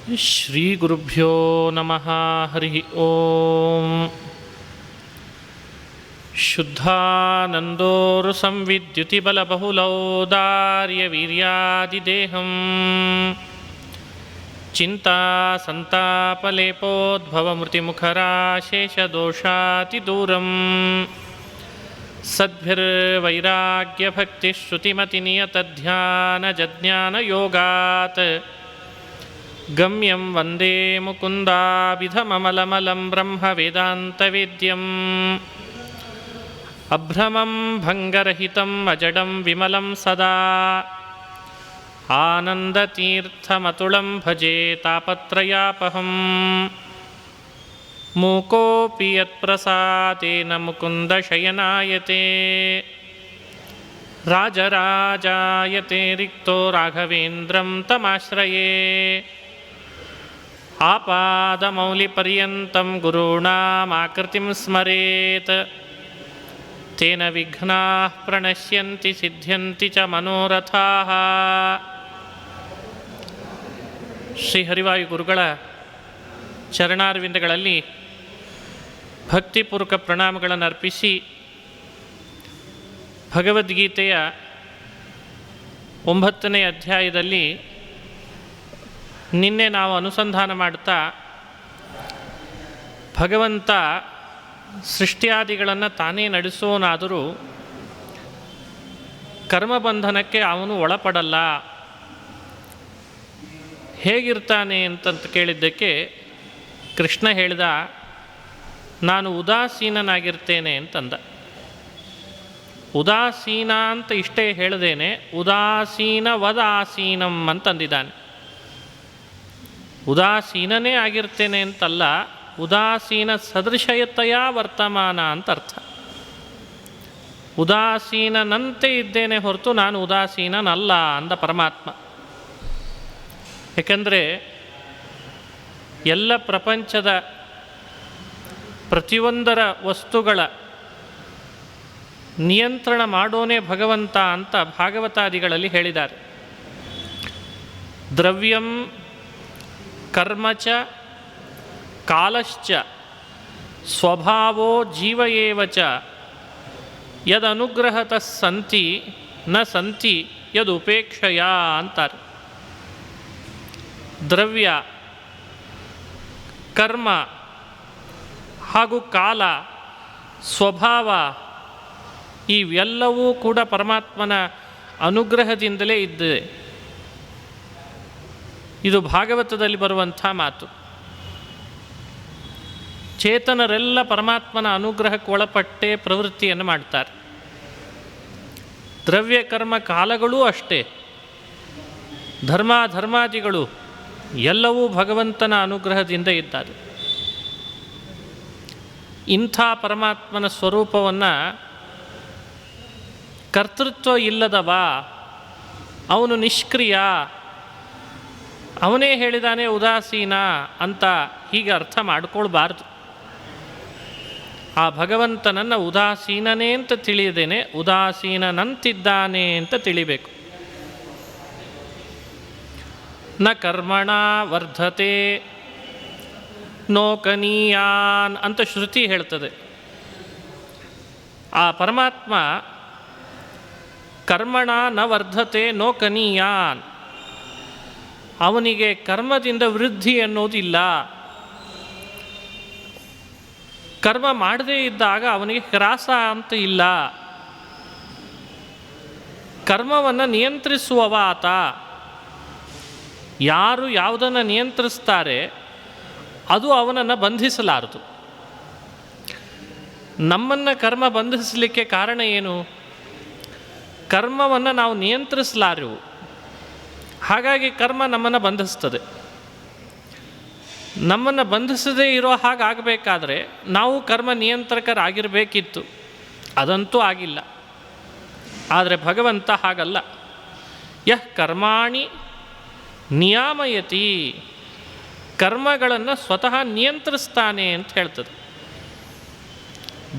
ಶ್ರೀಗುರುಭ್ಯೋ ನಮಃ. ಹರಿ ಓಂ. ಶುದ್ಧಾನಂದೋರು ಸಂವಿದ್ಯುತಿಬಲಬಹುಲೌದಾರ್ಯವೀರ್ಯಾದಿದೇಹಂ ಚಿಂತಾ ಸಂತಾಪಲೇಪೋದ್ಭವಮೃತಿಮುಖರಾಶೇಷದೋಷಾತಿದೂರಂ ಸದ್ಭಿರ್ವೈರಾಗ್ಯಭಕ್ತಿಶ್ರುತಿಮತಿನಿಯತಧ್ಯಾನಜಜ್ಞಾನಯೋಗಾತ್ ಗಮ್ಯಂ ವಂದೇ ಮುಕುಂದಾಭಿಧಮಮಲಮಲಂ ಬ್ರಹ್ಮವೇದಾಂತವೇದ್ಯಂ ಅಭ್ರಮಂ ಭಂಗರಹಿತಂ ಅಜಡಂ ವಿಮಲಂ ಸದಾ ಆನಂದತೀರ್ಥಮತುಳಂ ಭಜೆ ತಾಪತ್ರಯಾಪಹಂ ಮೂಕೋಪಿ ಯತ್ಪ್ರಸಾದೇನ ಮುಕುಂದಶಯನಾಯತೆ ರಾಜರಾಜಾಯತೆ ರಿಕ್ತೋ ರಾಘವೇಂದ್ರಂ ತಮಾಶ್ರಯೇ ಆಪಾದಮೌಲಿಪರ್ಯಂತಂ ಗುರುಣಾಮಾಕೃತಿಂ ಸ್ಮರೇತ್ ತೇನ ವಿಘ್ನಾಃ ಪ್ರಣಶ್ಯಂತಿ ಸಿದ್ಧ್ಯಂತಿ ಚ ಮನೋರಥಾಃ. ಶ್ರೀ ಹರಿವಾಯು ಗುರುಗಳ ಚರಣಾರವಿಂದಗಳಲ್ಲಿ ಭಕ್ತಿಪೂರ್ವಕ ಪ್ರಣಾಮಗಳನ್ನು ಅರ್ಪಿಸಿ ಭಗವದ್ಗೀತೆಯ 9ನೇ ಅಧ್ಯಾಯದಲ್ಲಿ ನಿನ್ನೆ ನಾವು ಅನುಸಂಧಾನ ಮಾಡ್ತಾ ಭಗವಂತ ಸೃಷ್ಟಿಯಾದಿಗಳನ್ನು ತಾನೇ ನಡೆಸೋನಾದರೂ ಕರ್ಮಬಂಧನಕ್ಕೆ ಅವನು ಒಳಪಡಲ್ಲ, ಹೇಗಿರ್ತಾನೆ ಅಂತಂತ ಕೇಳಿದ್ದಕ್ಕೆ ಕೃಷ್ಣ ಹೇಳಿದ, ನಾನು ಉದಾಸೀನನಾಗಿರ್ತೇನೆ ಅಂತಂದ. ಉದಾಸೀನ ಅಂತ ಇಷ್ಟೇ ಹೇಳದೇನೆ ಉದಾಸೀನವದಾಸೀನಂ ಅಂತಂದಿದ್ದಾನೆ. ಉದಾಸೀನನೇ ಆಗಿರ್ತೇನೆ ಅಂತಲ್ಲ, ಉದಾಸೀನ ಸದೃಶಯತೆಯ ವರ್ತಮಾನ ಅಂತ ಅರ್ಥ. ಉದಾಸೀನನಂತೆ ಇದ್ದೇನೆ ಹೊರತು ನಾನು ಉದಾಸೀನನಲ್ಲ ಅಂದ ಪರಮಾತ್ಮ. ಏಕೆಂದರೆ ಎಲ್ಲ ಪ್ರಪಂಚದ ಪ್ರತಿಯೊಂದರ ವಸ್ತುಗಳ ನಿಯಂತ್ರಣ ಮಾಡೋನೇ ಭಗವಂತ ಅಂತ ಭಾಗವತಾದಿಗಳಲ್ಲಿ ಹೇಳಿದ್ದಾರೆ. ದ್ರವ್ಯಂ ಕರ್ಮಚ ಕಾಲಶ್ಚ ಸ್ವಭಾವೋ ಜೀವ ಏವ ಚ ಯದನುಗ್ರಹತಃ ಸಂತಿ ನ ಸಂತಿ ಯದುಪೇಕ್ಷಯ ಅಂತಾರೆ. ದ್ರವ್ಯ, ಕರ್ಮ ಹಾಗೂ ಕಾಲ, ಸ್ವಭಾವ ಇವೆಲ್ಲವೂ ಕೂಡ ಪರಮಾತ್ಮನ ಅನುಗ್ರಹದಿಂದಲೇ ಇದ್ದಿದೆ. ಇದು ಭಾಗವತದಲ್ಲಿ ಬರುವಂಥ ಮಾತು. ಚೇತನರೆಲ್ಲ ಪರಮಾತ್ಮನ ಅನುಗ್ರಹಕ್ಕೆ ಒಳಪಟ್ಟೆ ಪ್ರವೃತ್ತಿಯನ್ನು ಮಾಡ್ತಾರೆ. ದ್ರವ್ಯ ಕರ್ಮ ಕಾಲಗಳೂ ಅಷ್ಟೇ, ಧರ್ಮಾದಿಗಳು ಎಲ್ಲವೂ ಭಗವಂತನ ಅನುಗ್ರಹದಿಂದ ಇದ್ದಾರೆ. ಇಂಥ ಪರಮಾತ್ಮನ ಸ್ವರೂಪವನ್ನು ಕರ್ತೃತ್ವ ಇಲ್ಲದವ, ಅವನು ನಿಷ್ಕ್ರಿಯ, ಅವನೇ ಹೇಳಿದಾನೆ ಉದಾಸೀನ ಅಂತ ಹೀಗೆ ಅರ್ಥ ಮಾಡಿಕೊಳ್ಬಾರ್ದು. ಆ ಭಗವಂತನನ್ನು ಉದಾಸೀನನೇ ಅಂತ ತಿಳಿಯದೇನೆ ಉದಾಸೀನನಂತಿದ್ದಾನೆ ಅಂತ ತಿಳಿಬೇಕು. ನ ಕರ್ಮಣ ವರ್ಧತೆ ನೋಕನೀಯಾನ್ ಅಂತ ಶ್ರುತಿ ಹೇಳ್ತದೆ. ಆ ಪರಮಾತ್ಮ ಕರ್ಮಣ ನ ವರ್ಧತೆ ನೋಕನೀಯಾನ್, ಅವನಿಗೆ ಕರ್ಮದಿಂದ ವೃದ್ಧಿ ಅನ್ನೋದಿಲ್ಲ. ಕರ್ಮ ಮಾಡದೇ ಇದ್ದಾಗ ಅವನಿಗೆ ಹ್ರಾಸ ಅಂತ ಇಲ್ಲ. ಕರ್ಮವನ್ನು ನಿಯಂತ್ರಿಸುವವ ಆತ. ಯಾರು ಯಾವುದನ್ನು ನಿಯಂತ್ರಿಸ್ತಾರೆ ಅದು ಅವನನ್ನು ಬಂಧಿಸಲಾರದು. ನಮ್ಮನ್ನು ಕರ್ಮ ಬಂಧಿಸಲಿಕ್ಕೆ ಕಾರಣ ಏನು? ಕರ್ಮವನ್ನು ನಾವು ನಿಯಂತ್ರಿಸಲಾರೆವು, ಹಾಗಾಗಿ ಕರ್ಮ ನಮ್ಮನ್ನು ಬಂಧಿಸ್ತದೆ. ನಮ್ಮನ್ನು ಬಂಧಿಸದೇ ಇರೋ ಹಾಗಾಗಬೇಕಾದ್ರೆ ನಾವು ಕರ್ಮ ನಿಯಂತ್ರಕರಾಗಿರಬೇಕಿತ್ತು, ಅದಂತೂ ಆಗಿಲ್ಲ. ಆದರೆ ಭಗವಂತ ಹಾಗಲ್ಲ. ಯಃ ಕರ್ಮಾಣಿ ನಿಯಾಮಯತಿ, ಕರ್ಮಗಳನ್ನು ಸ್ವತಃ ನಿಯಂತ್ರಿಸ್ತಾನೆ ಅಂತ ಹೇಳ್ತದೆ.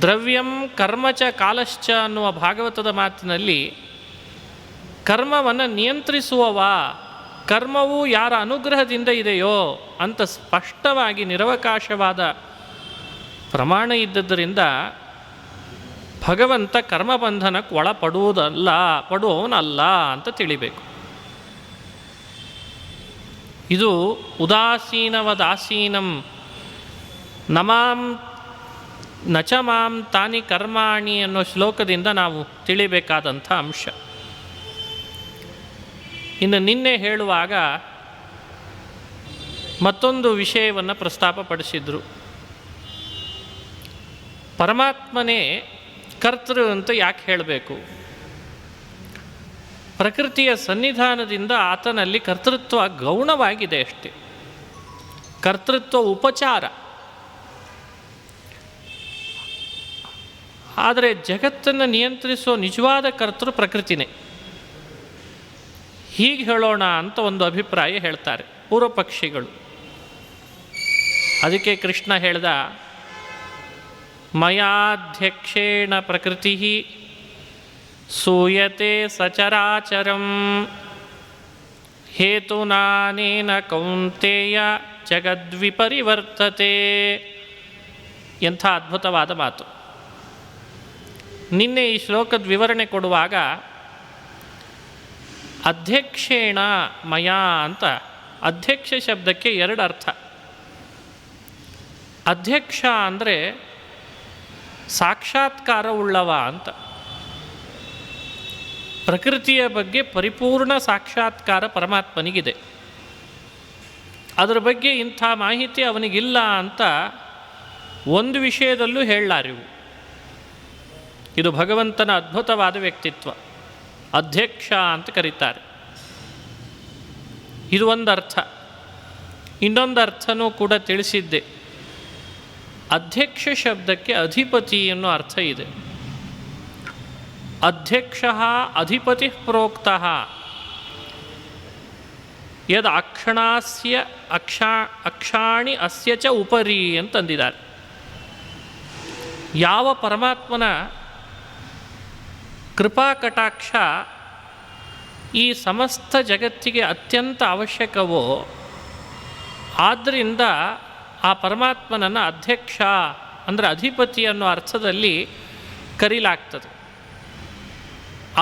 ದ್ರವ್ಯಂ ಕರ್ಮಚ ಕಾಲಶ್ಚ ಅನ್ನುವ ಭಾಗವತದ ಮಾತಿನಲ್ಲಿ ಕರ್ಮವನ್ನು ನಿಯಂತ್ರಿಸುವವ ಕರ್ಮವು ಯಾರ ಅನುಗ್ರಹದಿಂದ ಇದೆಯೋ ಅಂತ ಸ್ಪಷ್ಟವಾಗಿ ನಿರವಕಾಶವಾದ ಪ್ರಮಾಣ ಇದ್ದದ್ದರಿಂದ ಭಗವಂತ ಕರ್ಮಬಂಧನಕ್ಕೆ ಪಡುವವನಲ್ಲ ಅಂತ ತಿಳಿಬೇಕು. ಇದು ಉದಾಸೀನವದಾಸೀನಂ ನಮಾಂ ನಚ ಮಾಂ ತಾನಿ ಕರ್ಮಾಣಿ ಅನ್ನೋ ಶ್ಲೋಕದಿಂದ ನಾವು ತಿಳಿಬೇಕಾದಂಥ ಅಂಶ. ಇನ್ನು ನಿನ್ನೆ ಹೇಳುವಾಗ ಮತ್ತೊಂದು ವಿಷಯವನ್ನು ಪ್ರಸ್ತಾಪಪಡಿಸಿದರು. ಪರಮಾತ್ಮನೇ ಕರ್ತೃ ಅಂತ ಯಾಕೆ ಹೇಳಬೇಕು? ಪ್ರಕೃತಿಯ ಸನ್ನಿಧಾನದಿಂದ ಆತನಲ್ಲಿ ಕರ್ತೃತ್ವ ಗೌಣವಾಗಿದೆ ಅಷ್ಟೆ. ಕರ್ತೃತ್ವ ಉಪಚಾರ. ಆದರೆ ಜಗತ್ತನ್ನು ನಿಯಂತ್ರಿಸೋ ನಿಜವಾದ ಕರ್ತೃ ಪ್ರಕೃತಿನೇ. ಹೀಗೆ ಹೇಳೋಣ ಅಂತ ಒಂದು ಅಭಿಪ್ರಾಯ ಹೇಳ್ತಾರೆ ಪೂರ್ವ ಪಕ್ಷಿಗಳು. ಅದಕ್ಕೆ ಕೃಷ್ಣ ಹೇಳ್ದ, ಮಯಾಧ್ಯಕ್ಷೇಣ ಪ್ರಕೃತಿ ಸೂಯತೆ ಸಚರಾಚರಂ ಹೇತುನಾನೇನ ಕೌಂತೆಯ ಜಗದ್ವಿಪರಿವರ್ತತೆ. ಎಂಥ ಅದ್ಭುತವಾದ ಮಾತು. ನಿನ್ನೆ ಈ ಶ್ಲೋಕದ ವಿವರಣೆ ಕೊಡುವಾಗ ಅಧ್ಯಕ್ಷೇಣ ಮಯಾ ಅಂತ, ಅಧ್ಯಕ್ಷ ಶಬ್ದಕ್ಕೆ ಎರಡು ಅರ್ಥ. ಅಧ್ಯಕ್ಷ ಅಂದರೆ ಸಾಕ್ಷಾತ್ಕಾರವುಳ್ಳವ ಅಂತ. ಪ್ರಕೃತಿಯ ಬಗ್ಗೆ ಪರಿಪೂರ್ಣ ಸಾಕ್ಷಾತ್ಕಾರ ಪರಮಾತ್ಮನಿಗಿದೆ. ಅದರ ಬಗ್ಗೆ ಇಂಥ ಮಾಹಿತಿ ಅವನಿಗಿಲ್ಲ ಅಂತ ಒಂದು ವಿಷಯದಲ್ಲೂ ಹೇಳಲಾರಿವು. ಇದು ಭಗವಂತನ ಅದ್ಭುತವಾದ ವ್ಯಕ್ತಿತ್ವ. ಅಧ್ಯಕ್ಷ ಅಂತ ಕರೀತಾರೆ. ಇದು ಒಂದು ಅರ್ಥ. ಇನ್ನೊಂದು ಅರ್ಥನೂ ಕೂಡ ತಿಳಿಸಿದ್ದೆ. ಅಧ್ಯಕ್ಷ ಶಬ್ದಕ್ಕೆ ಅಧಿಪತಿ ಅನ್ನೋ ಅರ್ಥ ಇದೆ. ಅಧ್ಯಕ್ಷ ಅಧಿಪತಿ ಪ್ರೋಕ್ತಃ ಯದ್ ಅಕ್ಷಣಾಸ್ಯ ಅಕ್ಷಾಣಿ ಅಸ್ಯ ಚ ಉಪರಿ ಅಂತಂದಿದ್ದಾರೆ. ಯಾವ ಪರಮಾತ್ಮನ ಕೃಪಾ ಕಟಾಕ್ಷ ಈ ಸಮಸ್ತ ಜಗತ್ತಿಗೆ ಅತ್ಯಂತ ಅವಶ್ಯಕವೋ, ಆದ್ದರಿಂದ ಆ ಪರಮಾತ್ಮನನ್ನು ಅಧ್ಯಕ್ಷ ಅಂದರೆ ಅಧಿಪತಿ ಅನ್ನೋ ಅರ್ಥದಲ್ಲಿ ಕರೀಲಾಗ್ತದೆ.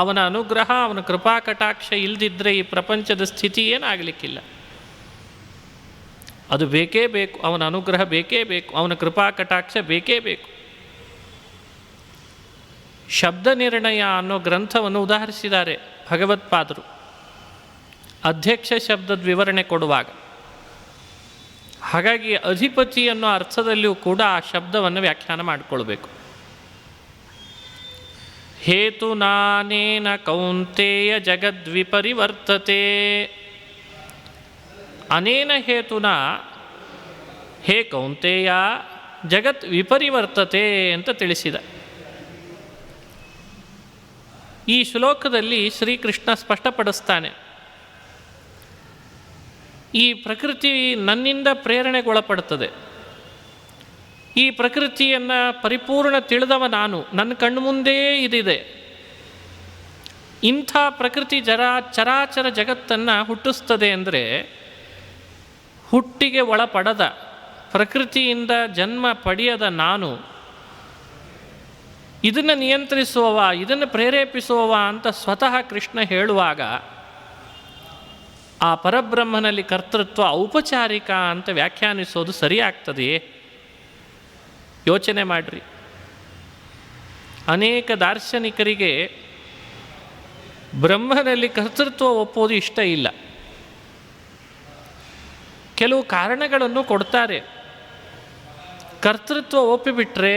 ಅವನ ಅನುಗ್ರಹ, ಅವನ ಕೃಪಾ ಕಟಾಕ್ಷ ಇಲ್ಲದಿದ್ದರೆ ಈ ಪ್ರಪಂಚದ ಸ್ಥಿತಿ ಏನಾಗಲಿಕ್ಕಿಲ್ಲ. ಅದು ಬೇಕೇ ಬೇಕು. ಅವನ ಅನುಗ್ರಹ ಬೇಕೇ ಬೇಕು. ಅವನ ಕೃಪಾ ಕಟಾಕ್ಷ ಬೇಕೇ ಬೇಕು. ಶಬ್ದ ನಿರ್ಣಯ ಅನ್ನೋ ಗ್ರಂಥವನ್ನು ಉದಾಹರಿಸಿದ್ದಾರೆ ಭಗವತ್ಪಾದರು ಅಧ್ಯಕ್ಷ ಶಬ್ದದ ವಿವರಣೆ ಕೊಡುವಾಗ. ಹಾಗಾಗಿ ಅಧಿಪತಿ ಅನ್ನೋ ಅರ್ಥದಲ್ಲಿಯೂ ಕೂಡ ಆ ಶಬ್ದವನ್ನು ವ್ಯಾಖ್ಯಾನ ಮಾಡಿಕೊಳ್ಬೇಕು. ಹೇತುನಾನೇನ ಕೌಂತೆಯ ಜಗದ್ವಿಪರಿವರ್ತತೆ. ಅನೇನ ಹೇತುನ ಹೇ ಕೌಂತೆಯ ಜಗತ್ ವಿಪರಿವರ್ತತೆ ಅಂತ ತಿಳಿಸಿದ. ಈ ಶ್ಲೋಕದಲ್ಲಿ ಶ್ರೀಕೃಷ್ಣ ಸ್ಪಷ್ಟಪಡಿಸ್ತಾನೆ, ಈ ಪ್ರಕೃತಿ ನನ್ನಿಂದ ಪ್ರೇರಣೆಗೊಳಪಡುತ್ತದೆ. ಈ ಪ್ರಕೃತಿಯನ್ನು ಪರಿಪೂರ್ಣ ತಿಳಿದವ ನಾನು. ನನ್ನ ಕಣ್ಣು ಮುಂದೇ ಇದಿದೆ. ಇಂಥ ಪ್ರಕೃತಿ ಚರಾಚರ ಜಗತ್ತನ್ನು ಹುಟ್ಟಿಸ್ತದೆ ಅಂದರೆ ಹುಟ್ಟಿಗೆ ಒಳಪಡದ, ಪ್ರಕೃತಿಯಿಂದ ಜನ್ಮ ಪಡೆಯದ ನಾನು ಇದನ್ನು ನಿಯಂತ್ರಿಸುವವ, ಇದನ್ನು ಪ್ರೇರೇಪಿಸುವವ ಅಂತ ಸ್ವತಃ ಕೃಷ್ಣ ಹೇಳುವಾಗ ಆ ಪರಬ್ರಹ್ಮನಲ್ಲಿ ಕರ್ತೃತ್ವ ಔಪಚಾರಿಕ ಅಂತ ವ್ಯಾಖ್ಯಾನಿಸೋದು ಸರಿಯಾಗ್ತದೆಯೇ? ಯೋಚನೆ ಮಾಡಿರಿ. ಅನೇಕ ದಾರ್ಶನಿಕರಿಗೆ ಬ್ರಹ್ಮನಲ್ಲಿ ಕರ್ತೃತ್ವ ಒಪ್ಪೋದು ಇಷ್ಟ ಇಲ್ಲ. ಕೆಲವು ಕಾರಣಗಳನ್ನು ಕೊಡ್ತಾರೆ. ಕರ್ತೃತ್ವ ಒಪ್ಪಿಬಿಟ್ರೆ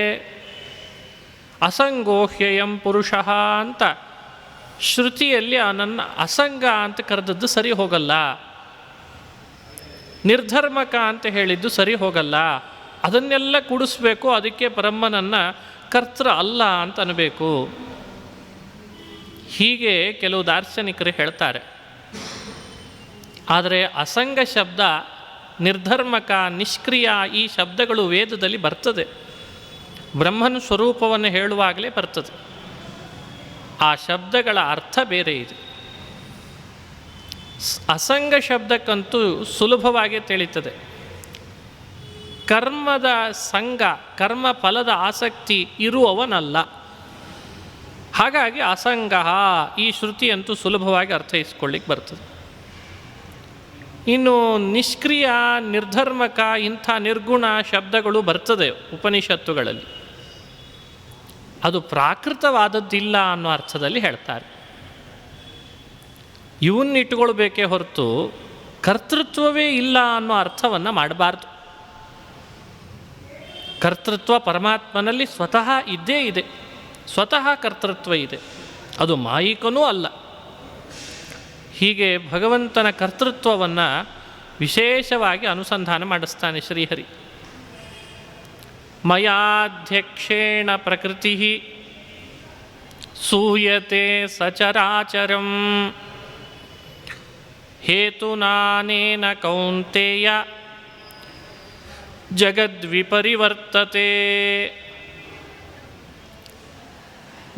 ಅಸಂಗೋಹ್ಯಯಂ ಪುರುಷಃ ಅಂತ ಶ್ರುತಿಯಲ್ಲಿ ನನ್ನ ಅಸಂಗ ಅಂತ ಕರೆದದ್ದು ಸರಿ ಹೋಗಲ್ಲ, ನಿರ್ಧರ್ಮಕ ಅಂತ ಹೇಳಿದ್ದು ಸರಿ ಹೋಗಲ್ಲ, ಅದನ್ನೆಲ್ಲ ಕೂಡಿಸ್ಬೇಕು, ಅದಕ್ಕೆ ಬ್ರಹ್ಮನನ್ನು ಕರ್ತೃ ಅಲ್ಲ ಅಂತ ಅನ್ನಬೇಕು. ಹೀಗೆ ಕೆಲವು ದಾರ್ಶನಿಕರು ಹೇಳ್ತಾರೆ. ಆದರೆ ಅಸಂಗ ಶಬ್ದ, ನಿರ್ಧರ್ಮಕ, ನಿಷ್ಕ್ರಿಯ ಈ ಶಬ್ದಗಳು ವೇದದಲ್ಲಿ ಬರ್ತದೆ. ಬ್ರಹ್ಮನ ಸ್ವರೂಪವನ್ನು ಹೇಳುವಾಗಲೇ ಬರ್ತದೆ. ಆ ಶಬ್ದಗಳ ಅರ್ಥ ಬೇರೆ ಇದೆ. ಅಸಂಗ ಶಬ್ದಕ್ಕಂತೂ ಸುಲಭವಾಗಿ ತಿಳಿಯುತ್ತದೆ. ಕರ್ಮದ ಸಂಗ, ಕರ್ಮ ಫಲದ ಆಸಕ್ತಿ ಇರುವವನಲ್ಲ. ಹಾಗಾಗಿ ಅಸಂಗ ಈ ಶ್ರುತಿಯಂತೂ ಸುಲಭವಾಗಿ ಅರ್ಥೈಸ್ಕೊಳ್ಳಿಕ್ಕೆ ಬರ್ತದೆ. ಇನ್ನು ನಿಷ್ಕ್ರಿಯ, ನಿರ್ಧರ್ಮಕ ಇಂಥ ನಿರ್ಗುಣ ಶಬ್ದಗಳು ಬರ್ತದೆ ಉಪನಿಷತ್ತುಗಳಲ್ಲಿ. ಅದು ಪ್ರಾಕೃತವಾದದ್ದಿಲ್ಲ ಅನ್ನೋ ಅರ್ಥದಲ್ಲಿ ಹೇಳ್ತಾರೆ. ಇವನ್ನಿಟ್ಟುಕೊಳ್ಬೇಕೇ ಹೊರತು ಕರ್ತೃತ್ವವೇ ಇಲ್ಲ ಅನ್ನೋ ಅರ್ಥವನ್ನು ಮಾಡಬಾರ್ದು. ಕರ್ತೃತ್ವ ಪರಮಾತ್ಮನಲ್ಲಿ ಸ್ವತಃ ಇದ್ದೇ ಇದೆ, ಸ್ವತಃ ಕರ್ತೃತ್ವ ಇದೆ, ಅದು ಮಾಯಿಕನೂ ಅಲ್ಲ. ಹೀಗೆ ಭಗವಂತನ ಕರ್ತೃತ್ವವನ್ನು ವಿಶೇಷವಾಗಿ ಅನುಸಂಧಾನ ಮಾಡಿಸ್ತಾನೆ ಶ್ರೀಹರಿ. ಮಯಾಧ್ಯಕ್ಷೇಣ ಪ್ರಕೃತಿ ಸೂಯತೆ ಸಚರಾಚರಂ ಹೇತುನಾನೇನ ಕೌಂತೆಯ ಜಗದ್ವಿಪರಿವರ್ತತೆ.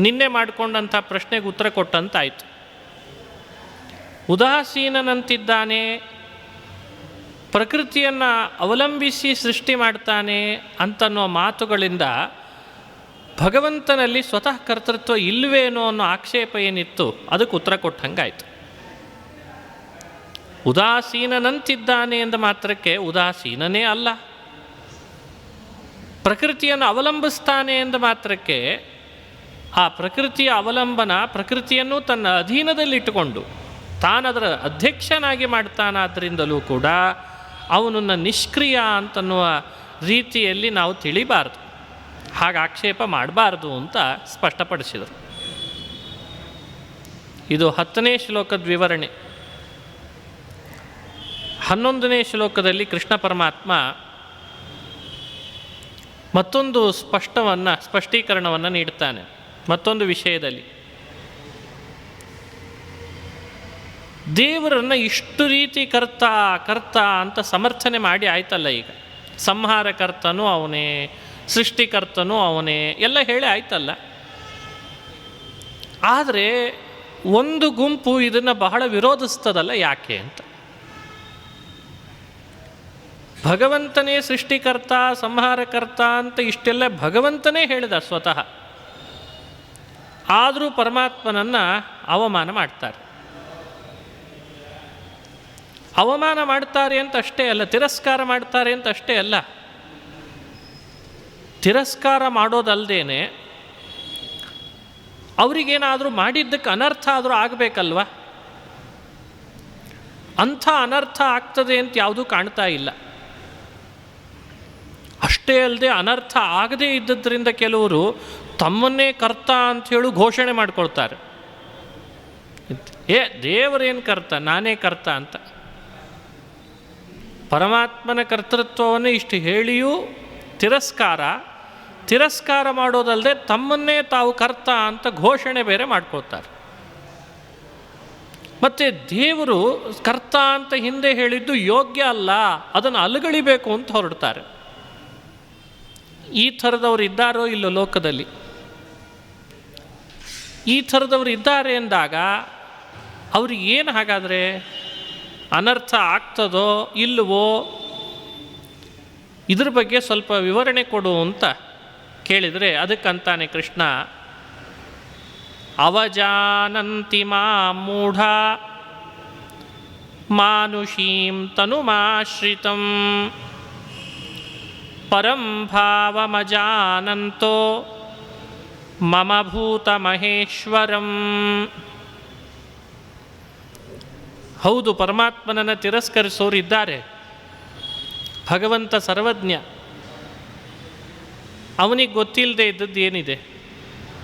ನಿನ್ನೆ ಮಾಡಿಕೊಂಡಂಥ ಪ್ರಶ್ನೆಗೆ ಉತ್ತರ ಕೊಟ್ಟಂತಾಯಿತು. ಉದಾಸೀನನಂತಿದ್ದಾನೆ, ಪ್ರಕೃತಿಯನ್ನು ಅವಲಂಬಿಸಿ ಸೃಷ್ಟಿ ಮಾಡ್ತಾನೆ ಅಂತನ್ನೋ ಮಾತುಗಳಿಂದ ಭಗವಂತನಲ್ಲಿ ಸ್ವತಃ ಕರ್ತೃತ್ವ ಇಲ್ಲವೇನೋ ಅನ್ನೋ ಆಕ್ಷೇಪ ಏನಿತ್ತು ಅದಕ್ಕೆ ಉತ್ತರ ಕೊಟ್ಟಂಗಾಯಿತು. ಉದಾಸೀನನಂತಿದ್ದಾನೆ ಎಂದ ಮಾತ್ರಕ್ಕೆ ಉದಾಸೀನನೇ ಅಲ್ಲ. ಪ್ರಕೃತಿಯನ್ನು ಅವಲಂಬಿಸ್ತಾನೆ ಎಂದ ಮಾತ್ರಕ್ಕೆ ಆ ಪ್ರಕೃತಿಯ ಅವಲಂಬನ, ಪ್ರಕೃತಿಯನ್ನು ತನ್ನ ಅಧೀನದಲ್ಲಿಟ್ಟುಕೊಂಡು ತಾನದರ ಅಧ್ಯಕ್ಷನಾಗಿ ಮಾಡ್ತಾನಾದ್ದರಿಂದಲೂ ಕೂಡ ಅವನನ್ನು ನಿಷ್ಕ್ರಿಯ ಅಂತನ್ನುವ ರೀತಿಯಲ್ಲಿ ನಾವು ತಿಳಿಬಾರ್ದು, ಹಾಗೆ ಆಕ್ಷೇಪ ಮಾಡಬಾರ್ದು ಅಂತ ಸ್ಪಷ್ಟಪಡಿಸಿದರು. ಇದು 10ನೇ ಶ್ಲೋಕದ ವಿವರಣೆ. 11ನೇ ಶ್ಲೋಕದಲ್ಲಿ ಕೃಷ್ಣ ಪರಮಾತ್ಮ ಮತ್ತೊಂದು ಸ್ಪಷ್ಟೀಕರಣವನ್ನು ನೀಡ್ತಾನೆ. ಮತ್ತೊಂದು ವಿಷಯದಲ್ಲಿ ದೇವರನ್ನು ಇಷ್ಟು ರೀತಿ ಕರ್ತ ಅಂತ ಸಮರ್ಥನೆ ಮಾಡಿ ಆಯ್ತಲ್ಲ. ಈಗ ಸಂಹಾರಕರ್ತನೂ ಅವನೇ, ಸೃಷ್ಟಿಕರ್ತನೂ ಅವನೇ ಎಲ್ಲ ಹೇಳಿ ಆಯ್ತಲ್ಲ. ಆದರೆ ಒಂದು ಗುಂಪು ಇದನ್ನು ಬಹಳ ವಿರೋಧಿಸ್ತದಲ್ಲ, ಯಾಕೆ ಅಂತ. ಭಗವಂತನೇ ಸೃಷ್ಟಿಕರ್ತ, ಸಂಹಾರಕರ್ತ ಅಂತ ಇಷ್ಟೆಲ್ಲ ಭಗವಂತನೇ ಹೇಳಿದ ಸ್ವತಃ. ಆದರೂ ಪರಮಾತ್ಮನನ್ನು ಅವಮಾನ ಮಾಡ್ತಾರೆ. ಅವಮಾನ ಮಾಡ್ತಾರೆ ಅಂತ ಅಷ್ಟೇ ಅಲ್ಲ, ತಿರಸ್ಕಾರ ಮಾಡ್ತಾರೆ ಅಂತ ಅಷ್ಟೇ ಅಲ್ಲ. ತಿರಸ್ಕಾರ ಮಾಡೋದಲ್ಲದೇನೆ ಅವರಿಗೇನಾದರೂ ಮಾಡಿದ್ದಕ್ಕೆ ಅನರ್ಥ ಆದರೂ ಆಗಬೇಕಲ್ವ. ಅಂಥ ಅನರ್ಥ ಆಗ್ತದೆ ಅಂತ ಯಾವುದೂ ಕಾಣ್ತಾ ಇಲ್ಲ. ಅಷ್ಟೇ ಅಲ್ಲದೆ ಅನರ್ಥ ಆಗದೇ ಇದ್ದದ್ರಿಂದ ಕೆಲವರು ತಮ್ಮನ್ನೇ ಕರ್ತ ಅಂಥೇಳಿ ಘೋಷಣೆ ಮಾಡ್ಕೊಳ್ತಾರೆ. ದೇವರೇನು ಕರ್ತ, ನಾನೇ ಕರ್ತ ಅಂತ. ಪರಮಾತ್ಮನ ಕರ್ತೃತ್ವವನ್ನು ಇಷ್ಟು ಹೇಳಿಯೂ ತಿರಸ್ಕಾರ ಮಾಡೋದಲ್ಲದೆ ತಮ್ಮನ್ನೇ ತಾವು ಕರ್ತ ಅಂತ ಘೋಷಣೆ ಬೇರೆ ಮಾಡ್ಕೊಳ್ತಾರೆ. ಮತ್ತು ದೇವರು ಕರ್ತ ಅಂತ ಹಿಂದೆ ಹೇಳಿದ್ದು ಯೋಗ್ಯ ಅಲ್ಲ, ಅದನ್ನು ಅಲುಗಳಿಬೇಕು ಅಂತ ಹೊರಡ್ತಾರೆ. ಈ ಥರದವರು ಇದ್ದಾರೋ ಇಲ್ಲೋ ಲೋಕದಲ್ಲಿ? ಈ ಥರದವರು ಇದ್ದಾರೆ ಎಂದಾಗ ಅವ್ರಿಗೆ ಏನು ಹಾಗಾದರೆ ಅನರ್ಥ ಆಗ್ತದೋ ಇಲ್ಲವೋ ಇದ್ರ ಬಗ್ಗೆ ಸ್ವಲ್ಪ ವಿವರಣೆ ಕೊಡು ಅಂತ ಕೇಳಿದರೆ ಅದಕ್ಕಂತಾನೆ ಕೃಷ್ಣ, ಅವಜಾನಂತಿ ಮಾಂ ಮೂಢ ಮಾನುಷೀಂ ತನುಮಾಶ್ರಿತಂ ಪರಂ ಭಾವಮಜಾನಂತೋ ಮಮ ಭೂತ ಮಹೇಶ್ವರಂ. ಹೌದು, ಪರಮಾತ್ಮನನ್ನು ತಿರಸ್ಕರಿಸೋರಿದ್ದಾರೆ. ಭಗವಂತ ಸರ್ವಜ್ಞ, ಅವನಿಗೆ ಗೊತ್ತಿಲ್ಲದೆ ಇದ್ದದ್ದು ಏನಿದೆ.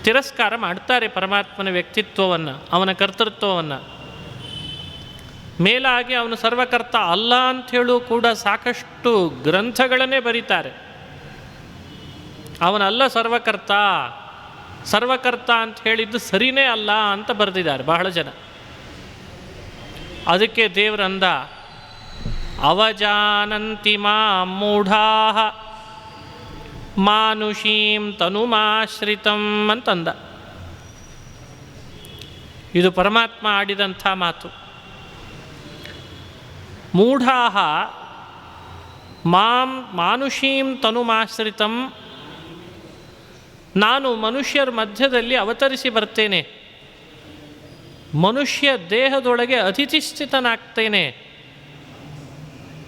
ತಿರಸ್ಕಾರ ಮಾಡ್ತಾರೆ ಪರಮಾತ್ಮನ ವ್ಯಕ್ತಿತ್ವವನ್ನು, ಅವನ ಕರ್ತೃತ್ವವನ್ನು. ಮೇಲಾಗಿ ಅವನು ಸರ್ವಕರ್ತ ಅಲ್ಲ ಅಂಥೇಳು ಕೂಡ ಸಾಕಷ್ಟು ಗ್ರಂಥಗಳನ್ನೇ ಬರೀತಾರೆ. ಅವನಲ್ಲ ಸರ್ವಕರ್ತ ಅಂತ ಹೇಳಿದ್ದು ಸರಿನೇ ಅಲ್ಲ ಅಂತ ಬರೆದಿದ್ದಾರೆ ಬಹಳ ಜನ. ಅದಕ್ಕೆ ದೇವರಂದ, ಅವಜಾನಂತಿ ಮಾಂ ಮೂಢಾಃ ಮಾನುಷೀಂ ತನುಮಾಶ್ರಿತಂ ಅಂತಂದ. ಇದು ಪರಮಾತ್ಮ ಆಡಿದಂಥ ಮಾತು. ಮೂಢಾಃ ಮಾಂ ಮಾನುಷೀಂ ತನುಮಾಶ್ರಿತಂ, ನಾನು ಮನುಷ್ಯರ ಮಧ್ಯದಲ್ಲಿ ಅವತರಿಸಿ ಬರ್ತೇನೆ, ಮನುಷ್ಯ ದೇಹದೊಳಗೆ ಅಧಿತಿಷ್ಠಿತನಾಗ್ತೇನೆ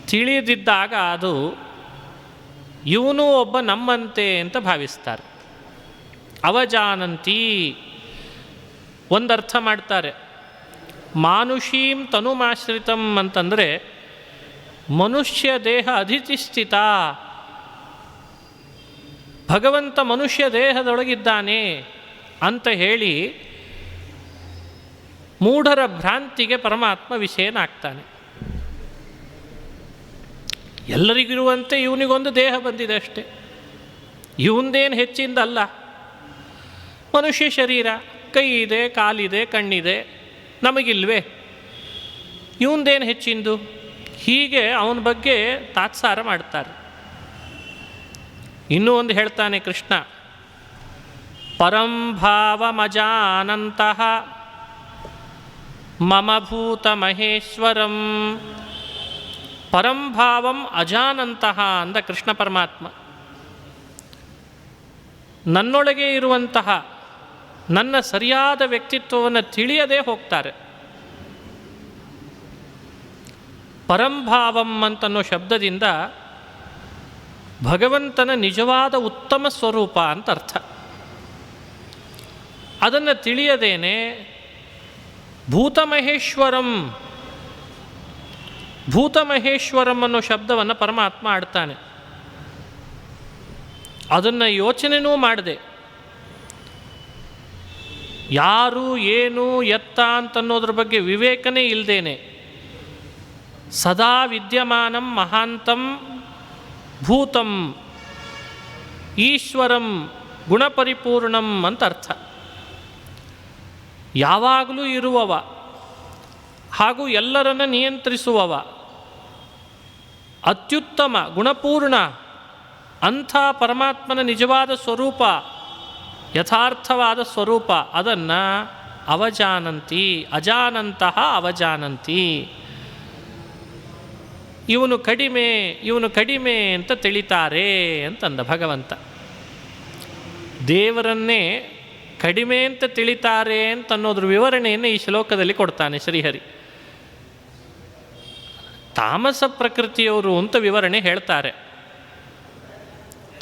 ತಿಳಿದಿದ್ದಾಗ ಅದು ಇವನು ಒಬ್ಬ ನಮ್ಮಂತೆ ಅಂತ ಭಾವಿಸ್ತಾರೆ. ಅವಜಾನಂತಿ ಒಂದರ್ಥ ಮಾಡ್ತಾರೆ. ಮಾನುಷೀಂ ತನುಮಾಶ್ರಿತಂ ಅಂತಂದರೆ ಮನುಷ್ಯ ದೇಹ ಅಧಿತಿಷ್ಠಿತ, ಭಗವಂತ ಮನುಷ್ಯ ದೇಹದೊಳಗಿದ್ದಾನೆ ಅಂತ ಹೇಳಿ ಮೂಢರ ಭ್ರಾಂತಿಗೆ ಪರಮಾತ್ಮ ವಿಷಯನಾಗ್ತಾನೆ. ಎಲ್ಲರಿಗಿರುವಂತೆ ಇವನಿಗೊಂದು ದೇಹ ಬಂದಿದೆ ಅಷ್ಟೆ, ಇವಂದೇನು ಹೆಚ್ಚಿಂದ ಅಲ್ಲ. ಮನುಷ್ಯ ಶರೀರ, ಕೈ ಇದೆ, ಕಾಲಿದೆ, ಕಣ್ಣಿದೆ, ನಮಗಿಲ್ವೇ, ಇವಂದೇನು ಹೆಚ್ಚಿಂದು, ಹೀಗೆ ಅವನ ಬಗ್ಗೆ ತಾತ್ಸಾರ ಮಾಡ್ತಾರೆ. ಇನ್ನೂ ಒಂದು ಹೇಳ್ತಾನೆ ಕೃಷ್ಣ, ಪರಂಭಾವಮಜಾನಂತಹ ಮಮ ಭೂತ ಮಹೇಶ್ವರಂ. ಪರಂಭಾವಂ ಅಜಾನಂತಹ ಅಂದ ಕೃಷ್ಣ ಪರಮಾತ್ಮ. ನನ್ನೊಳಗೆ ಇರುವಂತಹ ನನ್ನ ಸರಿಯಾದ ವ್ಯಕ್ತಿತ್ವವನ್ನು ತಿಳಿಯದೇ ಹೋಗ್ತಾರೆ. ಪರಂಭಾವಂ ಅಂತನ್ನೋ ಶಬ್ದದಿಂದ ಭಗವಂತನ ನಿಜವಾದ ಉತ್ತಮ ಸ್ವರೂಪ ಅಂತ ಅರ್ಥ. ಅದನ್ನು ತಿಳಿಯದೇನೆ ಭೂತಮಹೇಶ್ವರಂ, ಭೂತಮಹೇಶ್ವರಂ ಅನ್ನೋ ಶಬ್ದವನ್ನು ಪರಮಾತ್ಮ ಆಡ್ತಾನೆ. ಅದನ್ನು ಯೋಚನೆನೂ ಮಾಡದೆ, ಯಾರು ಏನು ಎತ್ತ ಅಂತನ್ನೋದ್ರ ಬಗ್ಗೆ ವಿವೇಕನೇ ಇಲ್ಲದೇನೆ ಸದಾ ವಿದ್ಯಮಾನಂ ಮಹಾಂತಂ ಭೂತಂ ಈಶ್ವರಂ ಗುಣಪರಿಪೂರ್ಣಂ ಅಂತ ಅರ್ಥ. ಯಾವಾಗಲೂ ಇರುವವ ಹಾಗೂ ಎಲ್ಲರನ್ನು ನಿಯಂತ್ರಿಸುವವ, ಅತ್ಯುತ್ತಮ ಗುಣಪೂರ್ಣ ಅಂಥ ಪರಮಾತ್ಮನ ನಿಜವಾದ ಸ್ವರೂಪ, ಯಥಾರ್ಥವಾದ ಸ್ವರೂಪ, ಅದನ್ನು ಅವಜಾನಂತಿ, ಅಜಾನಂತಹ ಅವಜಾನಂತಿ. ಇವನು ಕಡಿಮೆ, ಇವನು ಕಡಿಮೆ ಅಂತ ತಿಳಿತಾರೆ ಅಂತಂದ ಭಗವಂತ. ದೇವರನ್ನೇ ಕಡಿಮೆ ಅಂತ ತಿಳಿತಾರೆ ಅಂತನ್ನೋದ್ರ ವಿವರಣೆಯನ್ನು ಈ ಶ್ಲೋಕದಲ್ಲಿ ಕೊಡ್ತಾನೆ ಶ್ರೀಹರಿ. ತಾಮಸ ಪ್ರಕೃತಿಯವರು ಅಂತ ವಿವರಣೆ ಹೇಳ್ತಾರೆ.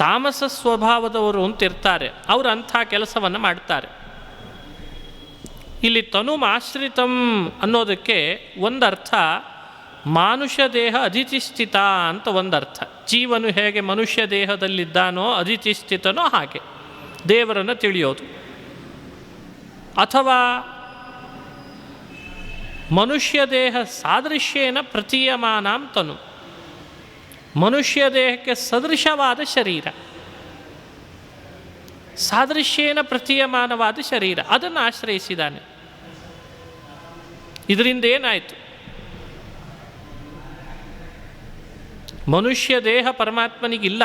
ತಾಮಸ ಸ್ವಭಾವದವರು ಅಂತ ಇರ್ತಾರೆ, ಅವರು ಅಂಥ ಕೆಲಸವನ್ನು ಮಾಡ್ತಾರೆ. ಇಲ್ಲಿ ತನುಮಾಶ್ರಿತಂ ಅನ್ನೋದಕ್ಕೆ ಒಂದರ್ಥ ಮಾನುಷ ದೇಹ ಅಧಿತಿಷ್ಠಿತ ಅಂತ ಒಂದರ್ಥ. ಜೀವನು ಹೇಗೆ ಮನುಷ್ಯ ದೇಹದಲ್ಲಿದ್ದಾನೋ ಅಧಿತಿಷ್ಠಿತನೋ ಹಾಗೆ ದೇವರನ್ನು ತಿಳಿಯೋದು. ಅಥವಾ ಮನುಷ್ಯ ದೇಹ ಸಾದೃಶ್ಯೇನ ಪ್ರತೀಯಮಾನಾಂ ತನು, ಮನುಷ್ಯ ದೇಹಕ್ಕೆ ಸದೃಶವಾದ ಶರೀರ, ಸಾದೃಶ್ಯೇನ ಪ್ರತೀಯಮಾನವಾದ ಶರೀರ, ಅದನ್ನು ಆಶ್ರಯಿಸಿದ್ದಾನೆ. ಇದರಿಂದ ಏನಾಯಿತು? ಮನುಷ್ಯ ದೇಹ ಪರಮಾತ್ಮನಿಗಿಲ್ಲ.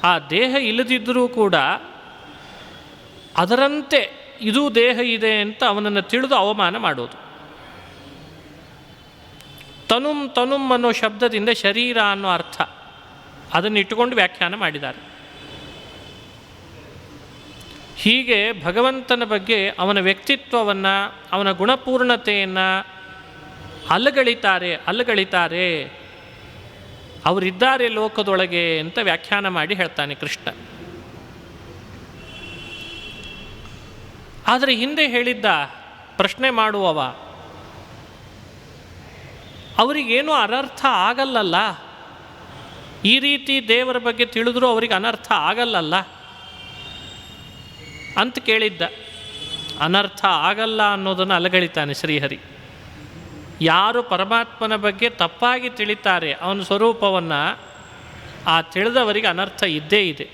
ಆ ದೇಹ ಇಲ್ಲದಿದ್ದರೂ ಕೂಡ ಅದರಂತೆ ಇದು ದೇಹ ಇದೆ ಅಂತ ಅವನನ್ನು ತಿಳಿದು ಅವಮಾನ ಮಾಡೋದು. ತನುಂ ತನುಂ ಅನ್ನೋ ಶಬ್ದದಿಂದ ಶರೀರ ಅನ್ನೋ ಅರ್ಥ, ಅದನ್ನು ಇಟ್ಟುಕೊಂಡು ವ್ಯಾಖ್ಯಾನ ಮಾಡಿದ್ದಾರೆ. ಹೀಗೆ ಭಗವಂತನ ಬಗ್ಗೆ ಅವನ ವ್ಯಕ್ತಿತ್ವವನ್ನು, ಅವನ ಗುಣಪೂರ್ಣತೆಯನ್ನು ಅಲ್ಲಗಳಿತಾರೆ. ಅವರಿದ್ದಾರೆ ಲೋಕದೊಳಗೆ ಅಂತ ವ್ಯಾಖ್ಯಾನ ಮಾಡಿ ಹೇಳ್ತಾನೆ ಕೃಷ್ಣ. ಆದರೆ ಹಿಂದೆ ಹೇಳಿದ್ದ ಪ್ರಶ್ನೆ ಮಾಡುವವ ಅವರಿಗೇನೂ ಅನರ್ಥ ಆಗಲ್ಲಲ್ಲ, ಈ ರೀತಿ ದೇವರ ಬಗ್ಗೆ ತಿಳಿದ್ರೂ ಅವರಿಗೆ ಅನರ್ಥ ಆಗಲ್ಲಲ್ಲ ಅಂತ ಕೇಳಿದ್ದ. ಅನರ್ಥ ಆಗಲ್ಲ ಅನ್ನೋದನ್ನು ಅಲಗಳಿತಾನೆ ಶ್ರೀಹರಿ. ಯಾರು ಪರಮಾತ್ಮನ ಬಗ್ಗೆ ತಪ್ಪಾಗಿ ತಿಳಿತಾರೆ ಅವನ ಸ್ವರೂಪವನ್ನು, ಆ ತಿಳಿದವರಿಗೆ ಅನರ್ಥ ಇದ್ದೇ ಇದೆ.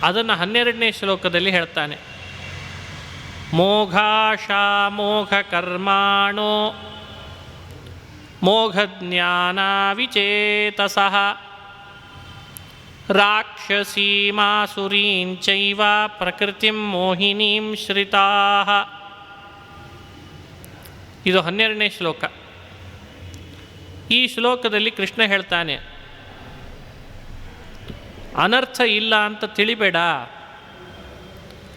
ಅದನ್ನು 12ನೇ ಶ್ಲೋಕದಲ್ಲಿ ಹೇಳ್ತಾನೆ. ಮೋಘಾಶಾ ಮೋಘ ಕರ್ಮಾಣೋ ಮೋಘಜ್ಞಾನ ವಿಚೇತಸಃ ರಾಕ್ಷಸೀಮಾಸುರೀಂಚೈವ ಪ್ರಕೃತಿಂ ಮೋಹಿನೀಂ ಶ್ರಿತಾಃ. ಇದು 12ನೇ ಶ್ಲೋಕ. ಈ ಶ್ಲೋಕದಲ್ಲಿ ಕೃಷ್ಣ ಹೇಳ್ತಾನೆ, ಅನರ್ಥ ಇಲ್ಲ ಅಂತ ತಿಳಿಬೇಡ,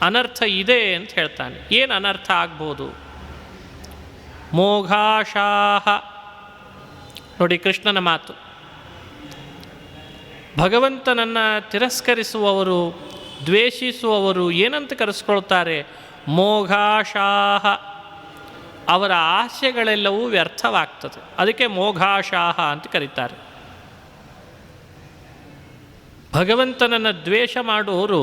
ಅನರ್ಥ ಇದೆ ಅಂತ ಹೇಳ್ತಾನೆ. ಏನು ಅನರ್ಥ ಆಗ್ಬೋದು? ಮೋಘಾಶಾಹ. ನೋಡಿ ಕೃಷ್ಣನ ಮಾತು. ಭಗವಂತನನ್ನು ತಿರಸ್ಕರಿಸುವವರು, ದ್ವೇಷಿಸುವವರು ಏನಂತ ಕರೆಸ್ಕೊಳ್ತಾರೆ? ಮೋಘಾಶಾಹ. ಅವರ ಆಶೆಗಳೆಲ್ಲವೂ ವ್ಯರ್ಥವಾಗ್ತದೆ. ಅದಕ್ಕೆ ಮೋಘಾಶಾಹ ಅಂತ ಕರೀತಾರೆ. ಭಗವಂತನನ್ನು ದ್ವೇಷ ಮಾಡುವವರು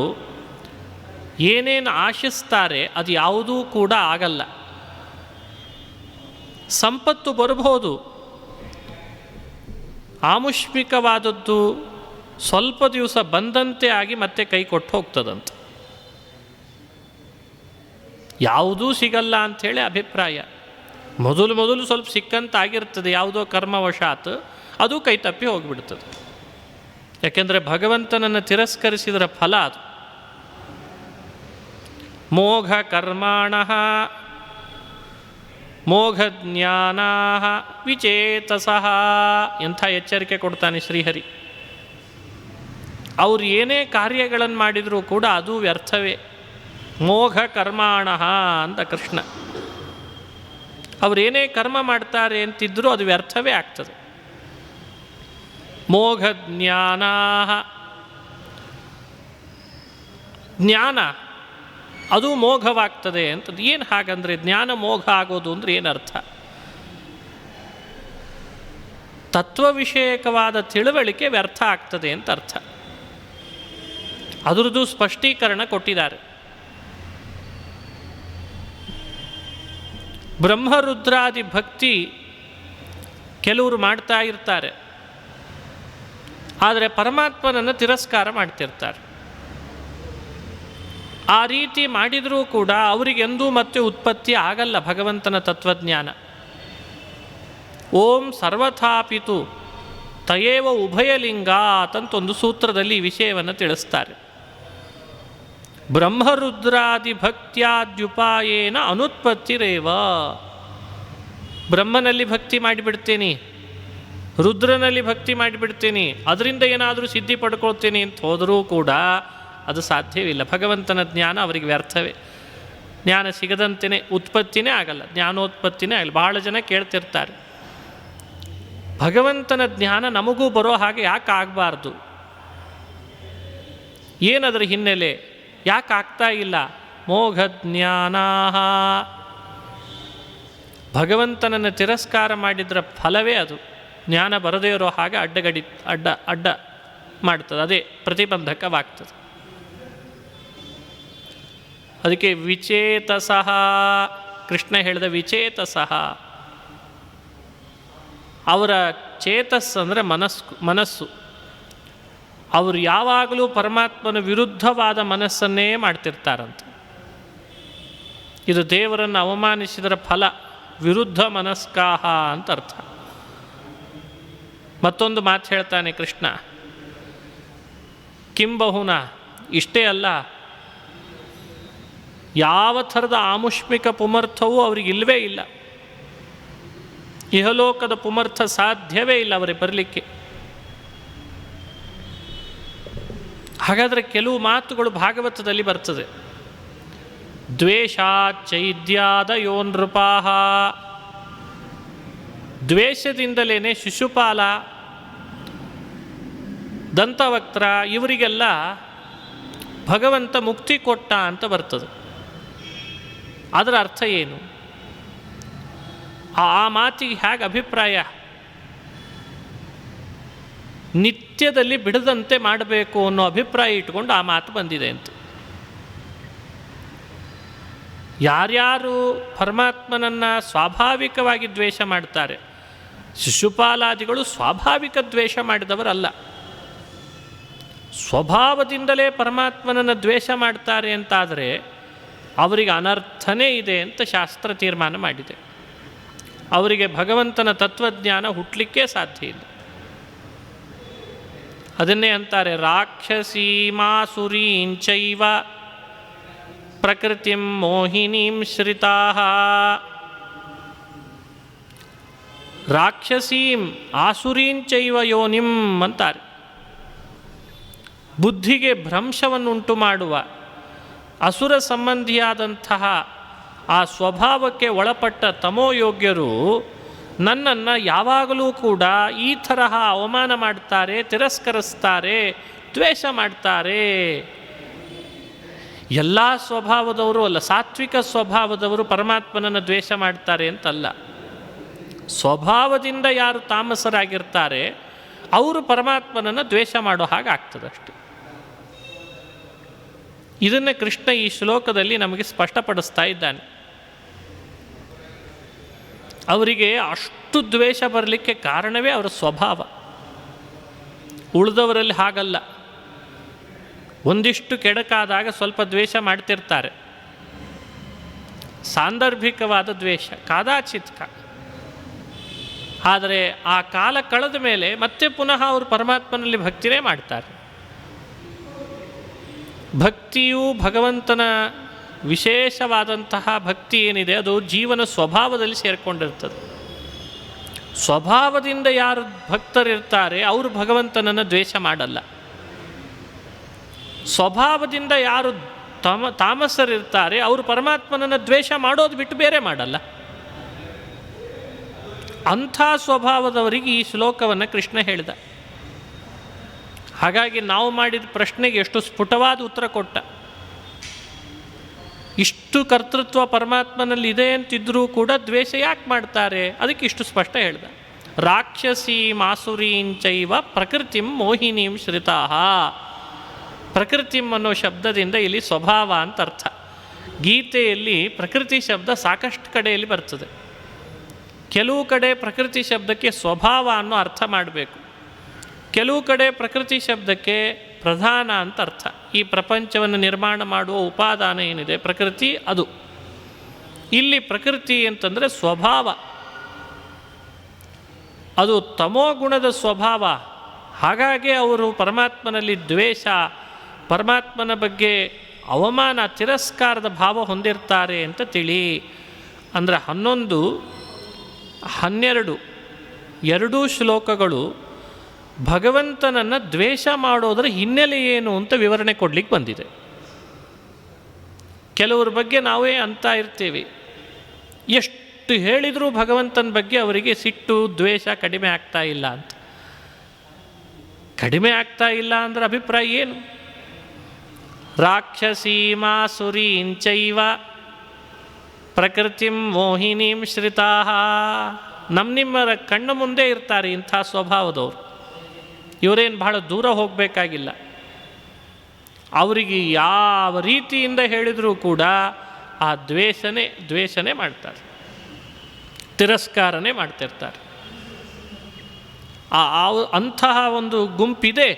ಏನೇನು ಆಶಿಸ್ತಾರೆ ಅದು ಯಾವುದೂ ಕೂಡ ಆಗಲ್ಲ. ಸಂಪತ್ತು ಬರಬಹುದು, ಆಮುಷ್ಮಿಕವಾದದ್ದು ಸ್ವಲ್ಪ ದಿವಸ ಬಂದಂತೆ ಆಗಿ ಮತ್ತೆ ಕೈ ಕೊಟ್ಟು ಹೋಗ್ತದಂತೆ. ಯಾವುದೂ ಸಿಗಲ್ಲ ಅಂಥೇಳಿ ಅಭಿಪ್ರಾಯ. ಮೊದಲು ಸ್ವಲ್ಪ ಸಿಕ್ಕಂತಾಗಿರ್ತದೆ ಯಾವುದೋ ಕರ್ಮವಶಾತ್, ಅದು ಕೈ ತಪ್ಪಿ ಹೋಗಿಬಿಡ್ತದೆ. ಯಾಕೆಂದರೆ ಭಗವಂತನನ್ನು ತಿರಸ್ಕರಿಸಿದರ ಫಲ ಅದು. ಮೋಘ ಕರ್ಮಾಣಃ ಮೋಘಜ್ಞಾನಾಃ ವಿಚೇತಸಃ. ಎಂಥ ಎಚ್ಚರಿಕೆ ಕೊಡ್ತಾನೆ ಶ್ರೀಹರಿ. ಅವರು ಏನೇ ಕಾರ್ಯಗಳನ್ನು ಮಾಡಿದರೂ ಕೂಡ ಅದು ವ್ಯರ್ಥವೇ. ಮೋಘ ಕರ್ಮಾಣಃ ಅಂತ ಕೃಷ್ಣ. ಅವರೇನೇ ಕರ್ಮ ಮಾಡ್ತಾರೆ ಅಂತಿದ್ರೂ ಅದು ವ್ಯರ್ಥವೇ ಆಗ್ತದೆ. ಮೋಘಜ್ಞಾನಾಃ. ಜ್ಞಾನ ಅದು ಮೋಘವಾಗ್ತದೆ ಅಂತದ್ದು. ಏನು ಹಾಗಂದರೆ ಜ್ಞಾನ ಮೋಘ ಆಗೋದು ಅಂದರೆ ಏನರ್ಥ? ತತ್ವವಿಷಯಕವಾದ ತಿಳುವಳಿಕೆ ವ್ಯರ್ಥ ಆಗ್ತದೆ ಅಂತ ಅರ್ಥ. ಅದರದ್ದು ಸ್ಪಷ್ಟೀಕರಣ ಕೊಟ್ಟಿದ್ದಾರೆ. ಬ್ರಹ್ಮರುದ್ರಾದಿ ಭಕ್ತಿ ಕೆಲವರು ಮಾಡ್ತಾ ಇರ್ತಾರೆ, ಆದರೆ ಪರಮಾತ್ಮನನ್ನು ತಿರಸ್ಕಾರ ಮಾಡ್ತಿರ್ತಾರೆ. ಆ ರೀತಿ ಮಾಡಿದರೂ ಕೂಡ ಅವರಿಗೆಂದೂ ಮತ್ತೆ ಉತ್ಪತ್ತಿ ಆಗಲ್ಲ ಭಗವಂತನ ತತ್ವಜ್ಞಾನ. ಓಂ ಸರ್ವಥಾಪಿತು ತಯೇವ ಉಭಯಲಿಂಗಾತ್ ಅಂತ ಒಂದು ಸೂತ್ರದಲ್ಲಿ ಈ ವಿಷಯವನ್ನು ತಿಳಿಸ್ತಾರೆ. ಬ್ರಹ್ಮರುದ್ರಾದಿ ಭಕ್ತ್ಯಾದ್ಯುಪಾಯೇನ ಅನುತ್ಪತ್ತಿರೇವ. ಬ್ರಹ್ಮನಲ್ಲಿ ಭಕ್ತಿ ಮಾಡಿಬಿಡ್ತೀನಿ, ರುದ್ರನಲ್ಲಿ ಭಕ್ತಿ ಮಾಡಿಬಿಡ್ತೀನಿ, ಅದರಿಂದ ಏನಾದರೂ ಸಿದ್ಧಿ ಪಡ್ಕೊಳ್ತೀನಿ ಅಂತ ಹೋದರೂ ಕೂಡ ಅದು ಸಾಧ್ಯವಿಲ್ಲ. ಭಗವಂತನ ಜ್ಞಾನ ಅವರಿಗೆ ವ್ಯರ್ಥವೇ. ಜ್ಞಾನ ಸಿಗದಂತೆಯೇ ಉತ್ಪತ್ತಿನೇ ಆಗಲ್ಲ, ಜ್ಞಾನೋತ್ಪತ್ತಿನೇ ಆಗಲ್ಲ. ಬಹಳ ಜನ ಕೇಳ್ತಿರ್ತಾರೆ, ಭಗವಂತನ ಜ್ಞಾನ ನಮಗೂ ಬರೋ ಹಾಗೆ ಯಾಕೆ ಆಗಬಾರ್ದು? ಏನದರ ಹಿನ್ನೆಲೆ? ಯಾಕೆ ಆಗ್ತಾ ಇಲ್ಲ? ಮೋಘಜ್ಞಾನಾಃ. ಭಗವಂತನನ್ನು ತಿರಸ್ಕಾರ ಮಾಡಿದ್ರ ಫಲವೇ ಅದು. ಜ್ಞಾನ ಬರದೇ ಇರೋ ಹಾಗೆ ಅಡ್ಡ ಮಾಡ್ತದೆ, ಅದೇ ಪ್ರತಿಬಂಧಕವಾಗ್ತದೆ. ಅದಕ್ಕೆ ವಿಚೇತಸಃ ಕೃಷ್ಣ ಹೇಳಿದ ವಿಚೇತಸಃ. ಅವರ ಚೇತಸ್ ಅಂದರೆ ಮನಸ್ಸು. ಅವರು ಯಾವಾಗಲೂ ಪರಮಾತ್ಮನ ವಿರುದ್ಧವಾದ ಮನಸ್ಸನ್ನೇ ಮಾಡ್ತಿರ್ತಾರಂತೆ. ಇದು ದೇವರನ್ನು ಅವಮಾನಿಸಿದರ ಫಲ. ವಿರುದ್ಧ ಮನಸ್ಕಾಹ ಅಂತ ಅರ್ಥ. ಮತ್ತೊಂದು ಮಾತು ಹೇಳ್ತಾನೆ ಕೃಷ್ಣ, ಕಿಂಬಹುನ. ಇಷ್ಟೇ ಅಲ್ಲ, ಯಾವ ಥರದ ಆಮುಷ್ಮಿಕ ಪುಮರ್ಥವೂ ಅವರಿಗಿಲ್ಲವೇ ಇಲ್ಲ. ಇಹಲೋಕದ ಪುಮರ್ಥ ಸಾಧ್ಯವೇ ಇಲ್ಲ ಅವರಿಗೆ ಬರಲಿಕ್ಕೆ. ಹಾಗಾದರೆ ಕೆಲವು ಮಾತುಗಳು ಭಾಗವತದಲ್ಲಿ ಬರ್ತದೆ. ದ್ವೇಷಾತ್ ಚೈದ್ಯಾದಯೋ ನೃಪಾಃ. ದ್ವೇಷದಿಂದಲೇ ಶಿಶುಪಾಲ, ದಂತವಕ್ತ್ರ ಇವರಿಗೆಲ್ಲ ಭಗವಂತ ಮುಕ್ತಿ ಕೊಟ್ಟ ಅಂತ ಬರ್ತದೆ. ಅದರ ಅರ್ಥ ಏನು? ಆ ಮಾತಿಗೆ ಹೇಗೆ ಅಭಿಪ್ರಾಯ? ನಿತ್ಯದಲ್ಲಿ ಬಿಡದಂತೆ ಮಾಡಬೇಕು ಅನ್ನೋ ಅಭಿಪ್ರಾಯ ಇಟ್ಕೊಂಡು ಆ ಮಾತು ಬಂದಿದೆ ಅಂತ. ಯಾರ್ಯಾರು ಪರಮಾತ್ಮನನ್ನು ಸ್ವಾಭಾವಿಕವಾಗಿ ದ್ವೇಷ ಮಾಡ್ತಾರೆ, ಶಿಶುಪಾಲಾದಿಗಳು ಸ್ವಾಭಾವಿಕ ದ್ವೇಷ ಮಾಡಿದವರಲ್ಲ, ಸ್ವಭಾವದಿಂದಲೇ ಪರಮಾತ್ಮನನ್ನು ದ್ವೇಷ ಮಾಡ್ತಾರೆ ಅಂತಾದರೆ ಅವರಿಗೆ ಅನರ್ಥನೇ ಇದೆ ಅಂತ ಶಾಸ್ತ್ರ ತೀರ್ಮಾನ ಮಾಡಿದೆ. ಅವರಿಗೆ ಭಗವಂತನ ತತ್ವಜ್ಞಾನ ಹುಟ್ಟಲಿಕ್ಕೇ ಸಾಧ್ಯ ಇಲ್ಲ. ಅದನ್ನೇ ಅಂತಾರೆ, ರಾಕ್ಷಸೀಮಾಸುರೀಂಚೈವ ಪ್ರಕೃತಿಂ ಮೋಹಿನೀಂ ಶ್ರಿತಾಃ. ರಾಕ್ಷಸೀಂ ಆಸುರೀಂಚೈವ ಯೋನಿಂ ಅಂತಾರೆ. ಬುದ್ಧಿಗೆ ಭ್ರಂಶವನ್ನುಂಟು ಮಾಡುವ ಅಸುರ ಸಂಬಂಧಿಯಾದಂತಹ ಆ ಸ್ವಭಾವಕ್ಕೆ ಒಳಪಟ್ಟ ತಮೋಯೋಗ್ಯರು ನನ್ನನ್ನು ಯಾವಾಗಲೂ ಕೂಡ ಈ ತರಹ ಅವಮಾನ ಮಾಡ್ತಾರೆ, ತಿರಸ್ಕರಿಸ್ತಾರೆ, ದ್ವೇಷ ಮಾಡ್ತಾರೆ. ಎಲ್ಲ ಸ್ವಭಾವದವರು ಅಲ್ಲ, ಸಾತ್ವಿಕ ಸ್ವಭಾವದವರು ಪರಮಾತ್ಮನನ್ನು ದ್ವೇಷ ಮಾಡ್ತಾರೆ ಅಂತಲ್ಲ. ಸ್ವಭಾವದಿಂದ ಯಾರು ತಾಮಸರಾಗಿರ್ತಾರೆ ಅವರು ಪರಮಾತ್ಮನನ್ನು ದ್ವೇಷ ಮಾಡೋ ಹಾಗೆ ಆಗ್ತದಷ್ಟೆ. ಇದನ್ನು ಕೃಷ್ಣ ಈ ಶ್ಲೋಕದಲ್ಲಿ ನಮಗೆ ಸ್ಪಷ್ಟಪಡಿಸ್ತಾ ಇದ್ದಾನೆ. ಅವರಿಗೆ ಅಷ್ಟು ದ್ವೇಷ ಬರಲಿಕ್ಕೆ ಕಾರಣವೇ ಅವರ ಸ್ವಭಾವ. ಉಳಿದವರಲ್ಲಿ ಹಾಗಲ್ಲ. ಒಂದಿಷ್ಟು ಕೆಡಕಾದಾಗ ಸ್ವಲ್ಪ ದ್ವೇಷ ಮಾಡ್ತಿರ್ತಾರೆ, ಸಾಂದರ್ಭಿಕವಾದ ದ್ವೇಷ, ಕಾದಾಚಿತ್ಕ. ಆದರೆ ಆ ಕಾಲ ಕಳೆದ ಮೇಲೆ ಮತ್ತೆ ಪುನಃ ಅವರು ಪರಮಾತ್ಮನಲ್ಲಿ ಭಕ್ತಿನೇ ಮಾಡ್ತಾರೆ. ಭಕ್ತಿಯು ಭಗವಂತನ ವಿಶೇಷವಾದಂತಹ ಭಕ್ತಿ ಏನಿದೆ ಅದು ಜೀವನ ಸ್ವಭಾವದಲ್ಲಿ ಸೇರಿಕೊಂಡಿರ್ತದೆ. ಸ್ವಭಾವದಿಂದ ಯಾರು ಭಕ್ತರಿರ್ತಾರೆ ಅವರು ಭಗವಂತನನ್ನು ದ್ವೇಷ ಮಾಡಲ್ಲ. ಸ್ವಭಾವದಿಂದ ಯಾರು ತಾಮಸರಿರ್ತಾರೆ ಅವರು ಪರಮಾತ್ಮನನ್ನು ದ್ವೇಷ ಮಾಡೋದು ಬಿಟ್ಟು ಬೇರೆ ಮಾಡಲ್ಲ. ಅಂಥ ಸ್ವಭಾವದವರಿಗೆ ಈ ಶ್ಲೋಕವನ್ನು ಕೃಷ್ಣ ಹೇಳಿದ. ಹಾಗಾಗಿ ನಾವು ಮಾಡಿದ ಪ್ರಶ್ನೆಗೆ ಎಷ್ಟು ಸ್ಫುಟವಾದ ಉತ್ತರ ಕೊಟ್ಟ. ಇಷ್ಟು ಕರ್ತೃತ್ವ ಪರಮಾತ್ಮನಲ್ಲಿ ಇದೆ ಅಂತಿದ್ರೂ ಕೂಡ ದ್ವೇಷ ಯಾಕೆ ಮಾಡ್ತಾರೆ, ಅದಕ್ಕೆ ಇಷ್ಟು ಸ್ಪಷ್ಟ ಹೇಳ್ದ. ರಾಕ್ಷಸೀಂ ಆಸುರೀಂಚೈವ ಪ್ರಕೃತಿಂ ಮೋಹಿನೀಂ ಶ್ರಿತಾಃ. ಪ್ರಕೃತಿಂ ಅನ್ನೋ ಶಬ್ದದಿಂದ ಇಲ್ಲಿ ಸ್ವಭಾವ ಅಂತ ಅರ್ಥ. ಗೀತೆಯಲ್ಲಿ ಪ್ರಕೃತಿ ಶಬ್ದ ಸಾಕಷ್ಟು ಕಡೆಯಲ್ಲಿ ಬರ್ತದೆ. ಕೆಲವು ಕಡೆ ಪ್ರಕೃತಿ ಶಬ್ದಕ್ಕೆ ಸ್ವಭಾವ ಅನ್ನೋ ಅರ್ಥ ಮಾಡಬೇಕು, ಕೆಲವು ಕಡೆ ಪ್ರಕೃತಿ ಶಬ್ದಕ್ಕೆ ಪ್ರಧಾನ ಅಂತ ಅರ್ಥ. ಈ ಪ್ರಪಂಚವನ್ನು ನಿರ್ಮಾಣ ಮಾಡುವ ಉಪಾದಾನ ಏನಿದೆ ಪ್ರಕೃತಿ, ಅದು. ಇಲ್ಲಿ ಪ್ರಕೃತಿ ಅಂತಂದರೆ ಸ್ವಭಾವ, ಅದು ತಮೋಗುಣದ ಸ್ವಭಾವ. ಹಾಗಾಗಿ ಅವರು ಪರಮಾತ್ಮನಲ್ಲಿ ದ್ವೇಷ, ಪರಮಾತ್ಮನ ಬಗ್ಗೆ ಅವಮಾನ, ತಿರಸ್ಕಾರದ ಭಾವ ಹೊಂದಿರ್ತಾರೆ ಅಂತ ತಿಳಿ. ಅಂದರೆ 11, 12 ಎರಡೂ ಶ್ಲೋಕಗಳು ಭಗವಂತನನ್ನು ದ್ವೇಷ ಮಾಡೋದರ ಹಿನ್ನೆಲೆ ಏನು ಅಂತ ವಿವರಣೆ ಕೊಡಲಿಕ್ಕೆ ಬಂದಿದೆ. ಕೆಲವ್ರ ಬಗ್ಗೆ ನಾವೇ ಅಂತ ಇರ್ತೀವಿ, ಎಷ್ಟು ಹೇಳಿದರೂ ಭಗವಂತನ ಬಗ್ಗೆ ಅವರಿಗೆ ಸಿಟ್ಟು, ದ್ವೇಷ ಕಡಿಮೆ ಆಗ್ತಾ ಇಲ್ಲ ಅಂತ. ಕಡಿಮೆ ಆಗ್ತಾ ಇಲ್ಲ ಅಂದರೆ ಅಭಿಪ್ರಾಯ ಏನು? ರಾಕ್ಷಸೀಮಾಸುರೀಂಚೈವ ಪ್ರಕೃತಿಂ ಮೋಹಿನೀಂ ಶ್ರಿತಾಃ. ನಿಮ್ಮರ ಕಣ್ಣು ಮುಂದೆ ಇರ್ತಾರೆ ಇಂಥ ಸ್ವಭಾವದವರು. ಇವರೇನು ಬಹಳ ದೂರ ಹೋಗಬೇಕಾಗಿಲ್ಲ. ಅವರಿಗೆ ಯಾವ ರೀತಿಯಿಂದ ಹೇಳಿದರೂ ಕೂಡ ಆ ದ್ವೇಷನೇ ಮಾಡ್ತಾರೆ, ತಿರಸ್ಕಾರನೇ ಮಾಡ್ತಿರ್ತಾರೆ. ಅಂತಹ ಒಂದು ಗುಂಪಿದೆ,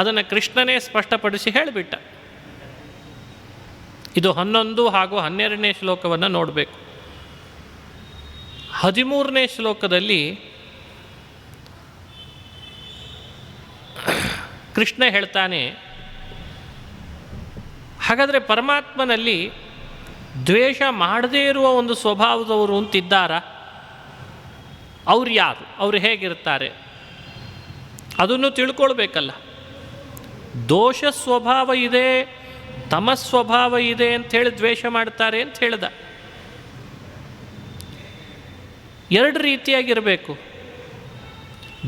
ಅದನ್ನು ಕೃಷ್ಣನೇ ಸ್ಪಷ್ಟಪಡಿಸಿ ಹೇಳಿಬಿಟ್ಟ. ಇದು 11 ಹಾಗೂ 12ನೇ ಶ್ಲೋಕವನ್ನು ನೋಡಬೇಕು. 13ನೇ ಶ್ಲೋಕದಲ್ಲಿ ಕೃಷ್ಣ ಹೇಳ್ತಾನೆ, ಹಾಗಾದರೆ ಪರಮಾತ್ಮನಲ್ಲಿ ದ್ವೇಷ ಮಾಡದೇ ಇರುವ ಒಂದು ಸ್ವಭಾವದವರು ಅಂತಿದ್ದಾರ? ಅವ್ರು ಯಾರು? ಅವರು ಹೇಗಿರ್ತಾರೆ? ಅದನ್ನು ತಿಳ್ಕೊಳ್ಬೇಕಲ್ಲ. ದೋಷ ಸ್ವಭಾವ ಇದೆ, ತಮಸ್ವಭಾವ ಇದೆ ಅಂಥೇಳಿ ದ್ವೇಷ ಮಾಡ್ತಾರೆ ಅಂತ ಹೇಳ್ದ. ಎರಡು ರೀತಿಯಾಗಿರಬೇಕು.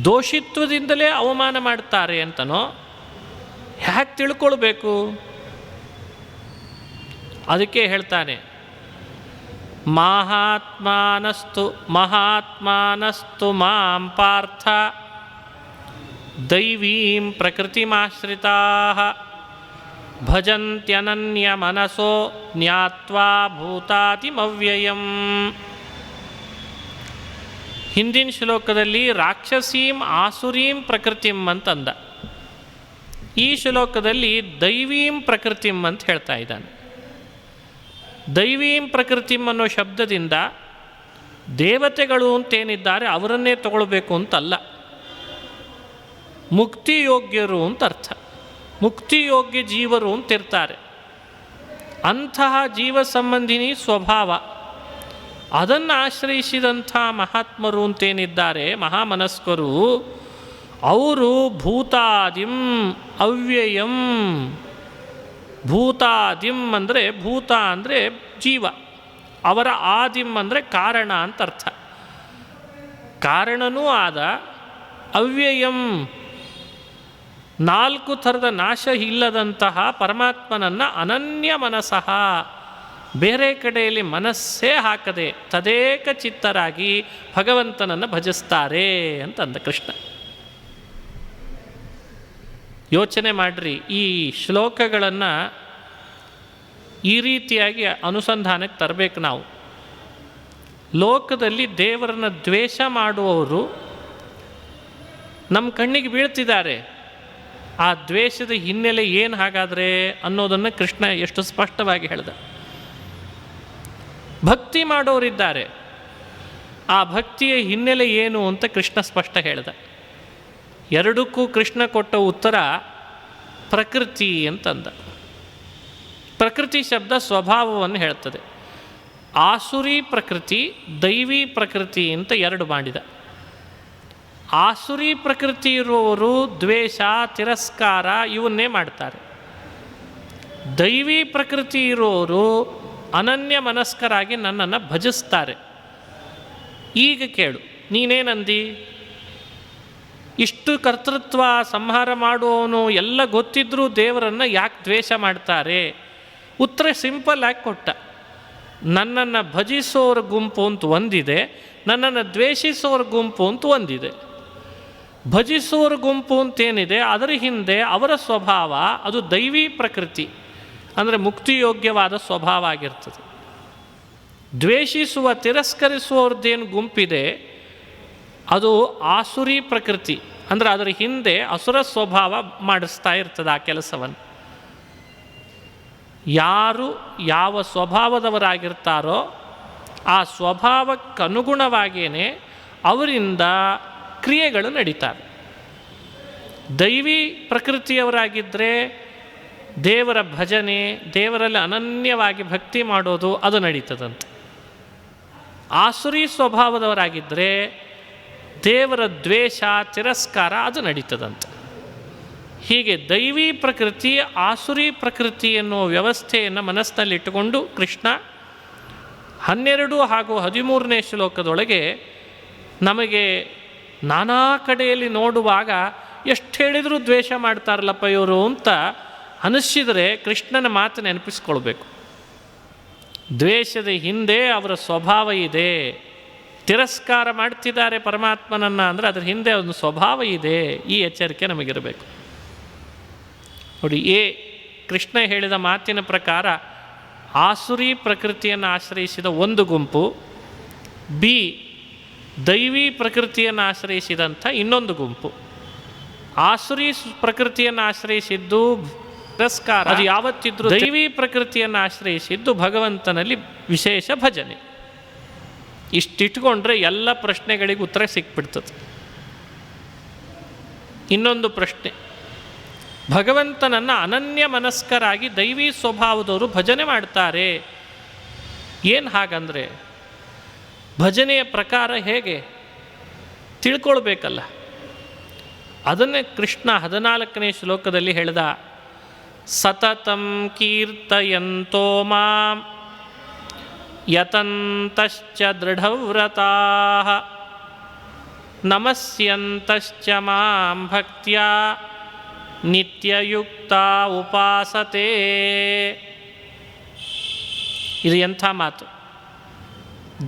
ದೋಷಿತ್ವದಿಂದಲೇ ಅವಮಾನ ಮಾಡ್ತಾರೆ ಅಂತನೋ ಹ್ಯಾಕೆ ತಿಳ್ಕೊಳ್ಬೇಕು? ಅದಕ್ಕೆ ಹೇಳ್ತಾನೆ, ಮಹಾತ್ಮಾನಸ್ತು ಮಾಂ ಪಾರ್ಥ ದೈವೀಂ ಪ್ರಕೃತಿಮಾಶ್ರಿತಾಃ ಭಜಂತ್ಯನನ್ಯ ಮನಸೋ ಜ್ಞಾತ್ವಾ ಭೂತಾತಿಮವ್ಯಯಂ. ಹಿಂದಿನ ಶ್ಲೋಕದಲ್ಲಿ ರಾಕ್ಷಸೀಂ ಆಸುರೀಂ ಪ್ರಕೃತಿಂ ಅಂತಂದ. ಈ ಶ್ಲೋಕದಲ್ಲಿ ದೈವೀಂ ಪ್ರಕೃತಿಂ ಅಂತ ಹೇಳ್ತಾ ಇದ್ದಾನೆ. ದೈವೀಂ ಪ್ರಕೃತಿಂ ಅನ್ನೋ ಶಬ್ದದಿಂದ ದೇವತೆಗಳು ಅಂತೇನಿದ್ದಾರೆ ಅವರನ್ನೇ ತಗೊಳ್ಬೇಕು ಅಂತಲ್ಲ, ಮುಕ್ತಿಯೋಗ್ಯರು ಅಂತ ಅರ್ಥ. ಮುಕ್ತಿಯೋಗ್ಯ ಜೀವರು ಅಂತಿರ್ತಾರೆ, ಅಂತಹ ಜೀವ ಸಂಬಂಧಿನಿ ಸ್ವಭಾವ ಅದನ್ನು ಆಶ್ರಯಿಸಿದಂಥ ಮಹಾತ್ಮರು ಅಂತೇನಿದ್ದಾರೆ, ಮಹಾಮನಸ್ಕರು, ಅವರು ಭೂತಾದಿಂ ಅವ್ಯಯಂ, ಭೂತಾದಿಂ ಅಂದರೆ ಭೂತ ಅಂದರೆ ಜೀವ, ಅವರ ಆದಿಂ ಅಂದರೆ ಕಾರಣ ಅಂತ ಅರ್ಥ. ಕಾರಣನೂ ಆದ, ಅವ್ಯಯಂ ನಾಲ್ಕು ಥರದ ನಾಶ ಇಲ್ಲದಂತಹ ಪರಮಾತ್ಮನನ್ನು ಅನನ್ಯ ಮನಸಃ, ಬೇರೆ ಕಡೆಯಲ್ಲಿ ಮನಸ್ಸೇ ಹಾಕದೆ ತದೇಕ ಚಿತ್ತರಾಗಿ ಭಗವಂತನನ್ನು ಭಜಿಸ್ತಾರೆ ಅಂತಂದ ಕೃಷ್ಣ. ಯೋಚನೆ ಮಾಡಿರಿ, ಈ ಶ್ಲೋಕಗಳನ್ನು ಈ ರೀತಿಯಾಗಿ ಅನುಸಂಧಾನಕ್ಕೆ ತರಬೇಕು ನಾವು. ಲೋಕದಲ್ಲಿ ದೇವರನ್ನು ದ್ವೇಷ ಮಾಡುವವರು ನಮ್ಮ ಕಣ್ಣಿಗೆ ಬೀಳ್ತಿದ್ದಾರೆ. ಆ ದ್ವೇಷದ ಹಿನ್ನೆಲೆ ಏನು ಹಾಗಾದರೆ ಅನ್ನೋದನ್ನು ಕೃಷ್ಣ ಎಷ್ಟು ಸ್ಪಷ್ಟವಾಗಿ ಹೇಳ್ದ. ಭಕ್ತಿ ಮಾಡೋರಿದ್ದಾರೆ, ಆ ಭಕ್ತಿಯ ಹಿನ್ನೆಲೆ ಏನು ಅಂತ ಕೃಷ್ಣ ಸ್ಪಷ್ಟ ಹೇಳ್ದ. ಎರಡಕ್ಕೂ ಕೃಷ್ಣ ಕೊಟ್ಟ ಉತ್ತರ ಪ್ರಕೃತಿ ಅಂತಂದ. ಪ್ರಕೃತಿ ಶಬ್ದ ಸ್ವಭಾವವನ್ನು ಹೇಳ್ತದೆ. ಆಸುರಿ ಪ್ರಕೃತಿ, ದೈವಿ ಪ್ರಕೃತಿ ಅಂತ ಎರಡು ಮಾಡಿದ. ಆಸುರಿ ಪ್ರಕೃತಿ ಇರುವವರು ದ್ವೇಷ, ತಿರಸ್ಕಾರ ಇವನ್ನೇ ಮಾಡ್ತಾರೆ. ದೈವಿ ಪ್ರಕೃತಿ ಇರುವವರು ಅನನ್ಯ ಮನಸ್ಕರಾಗಿ ನನ್ನನ್ನು ಭಜಿಸ್ತಾರೆ. ಈಗ ಕೇಳು, ನೀನೇನಂದಿ? ಇಷ್ಟು ಕರ್ತೃತ್ವ, ಸಂಹಾರ ಮಾಡುವವನು ಎಲ್ಲ ಗೊತ್ತಿದ್ರೂ ದೇವರನ್ನು ಯಾಕೆ ದ್ವೇಷ ಮಾಡ್ತಾರೆ? ಉತ್ತರ ಸಿಂಪಲ್ ಆಗಿ ಕೊಟ್ಟ. ನನ್ನನ್ನು ಭಜಿಸೋರ ಗುಂಪು ಅಂತ ಒಂದಿದೆ, ನನ್ನನ್ನು ದ್ವೇಷಿಸೋರ ಗುಂಪು ಅಂತ ಒಂದಿದೆ. ಭಜಿಸೋರ ಗುಂಪು ಅಂತೇನಿದೆ ಅದರ ಹಿಂದೆ ಅವರ ಸ್ವಭಾವ ಅದು ದೈವಿ ಪ್ರಕೃತಿ, ಅಂದರೆ ಮುಕ್ತಿಯೋಗ್ಯವಾದ ಸ್ವಭಾವ ಆಗಿರ್ತದೆ. ದ್ವೇಷಿಸುವ, ತಿರಸ್ಕರಿಸುವವ್ರದ್ದೇನು ಗುಂಪಿದೆ ಅದು ಆಸುರಿ ಪ್ರಕೃತಿ, ಅಂದರೆ ಅದರ ಹಿಂದೆ ಅಸುರ ಸ್ವಭಾವ ಮಾಡಿಸ್ತಾ ಇರ್ತದೆ ಆ ಕೆಲಸವನ್ನು. ಯಾರು ಯಾವ ಸ್ವಭಾವದವರಾಗಿರ್ತಾರೋ ಆ ಸ್ವಭಾವಕ್ಕನುಗುಣವಾಗಿಯೇ ಅವರಿಂದ ಕ್ರಿಯೆಗಳು ನಡೀತವೆ. ದೈವಿ ಪ್ರಕೃತಿಯವರಾಗಿದ್ದರೆ ದೇವರ ಭಜನೆ, ದೇವರಲ್ಲಿ ಅನನ್ಯವಾಗಿ ಭಕ್ತಿ ಮಾಡೋದು ಅದು ನಡೀತದಂತೆ. ಆಸುರಿ ಸ್ವಭಾವದವರಾಗಿದ್ದರೆ ದೇವರ ದ್ವೇಷ, ತಿರಸ್ಕಾರ ಅದು ನಡೀತದಂತೆ. ಹೀಗೆ ದೈವಿ ಪ್ರಕೃತಿ, ಆಸುರಿ ಪ್ರಕೃತಿ ಎನ್ನುವ ವ್ಯವಸ್ಥೆಯನ್ನು ಮನಸ್ಸಿನಲ್ಲಿಟ್ಟುಕೊಂಡು ಕೃಷ್ಣ 12 ಹಾಗೂ 13ನೇ ಶ್ಲೋಕದೊಳಗೆ ನಮಗೆ ನಾನಾ ಕಡೆಯಲ್ಲಿ ನೋಡುವಾಗ ಎಷ್ಟು ಹೇಳಿದರೂ ದ್ವೇಷ ಮಾಡ್ತಾರಲ್ಲಪ್ಪ ಇವರು ಅಂತ ಅನಿಸಿದರೆ ಕೃಷ್ಣನ ಮಾತು ನೆನಪಿಸ್ಕೊಳ್ಬೇಕು. ದ್ವೇಷದ ಹಿಂದೆ ಅವರ ಸ್ವಭಾವ ಇದೆ. ತಿರಸ್ಕಾರ ಮಾಡ್ತಿದ್ದಾರೆ ಪರಮಾತ್ಮನನ್ನು ಅಂದರೆ ಅದರ ಹಿಂದೆ ಒಂದು ಸ್ವಭಾವ ಇದೆ. ಈ ಎಚ್ಚರಿಕೆ ನಮಗಿರಬೇಕು. ನೋಡಿ, ಕೃಷ್ಣ ಹೇಳಿದ ಮಾತಿನ ಪ್ರಕಾರ ಆಸುರಿ ಪ್ರಕೃತಿಯನ್ನು ಆಶ್ರಯಿಸಿದ ಒಂದು ಗುಂಪು, ಬಿ ದೈವಿ ಪ್ರಕೃತಿಯನ್ನು ಆಶ್ರಯಿಸಿದಂಥ ಇನ್ನೊಂದು ಗುಂಪು. ಆಸುರಿ ಪ್ರಕೃತಿಯನ್ನು ಆಶ್ರಯಿಸಿದ್ದು ತಿರಸ್ಕಾರ, ಅದು ಯಾವತ್ತಿದ್ರೂ. ದೈವಿ ಪ್ರಕೃತಿಯನ್ನು ಆಶ್ರಯಿಸಿದ್ದು ಭಗವಂತನಲ್ಲಿ ವಿಶೇಷ ಭಜನೆ. ಇಷ್ಟಿಟ್ಕೊಂಡ್ರೆ ಎಲ್ಲ ಪ್ರಶ್ನೆಗಳಿಗೆ ಉತ್ತರ ಸಿಕ್ಬಿಡ್ತದೆ. ಇನ್ನೊಂದು ಪ್ರಶ್ನೆ, ಭಗವಂತನನ್ನು ಅನನ್ಯ ಮನಸ್ಕರಾಗಿ ದೈವಿ ಸ್ವಭಾವದವರು ಭಜನೆ ಮಾಡ್ತಾರೆ, ಏನು ಹಾಗಂದರೆ ಭಜನೆಯ ಪ್ರಕಾರ ಹೇಗೆ ತಿಳ್ಕೊಳ್ಬೇಕಲ್ಲ. ಅದನ್ನೇ ಕೃಷ್ಣ 14ನೇ ಶ್ಲೋಕದಲ್ಲಿ ಹೇಳ್ದ. ಸತತಂ ಕೀರ್ತಯಂತೋ ಮಾಂ ಯತಂತಶ್ಚ ದೃಢವ್ರತಾಃ ನಮಸ್ಯಂತಶ್ಚ ಮಾಂ ಭಕ್ತ್ಯಾ ನಿತ್ಯಯುಕ್ತ ಉಪಾಸತೆ. ಇದು ಎಂಥ ಮಾತು!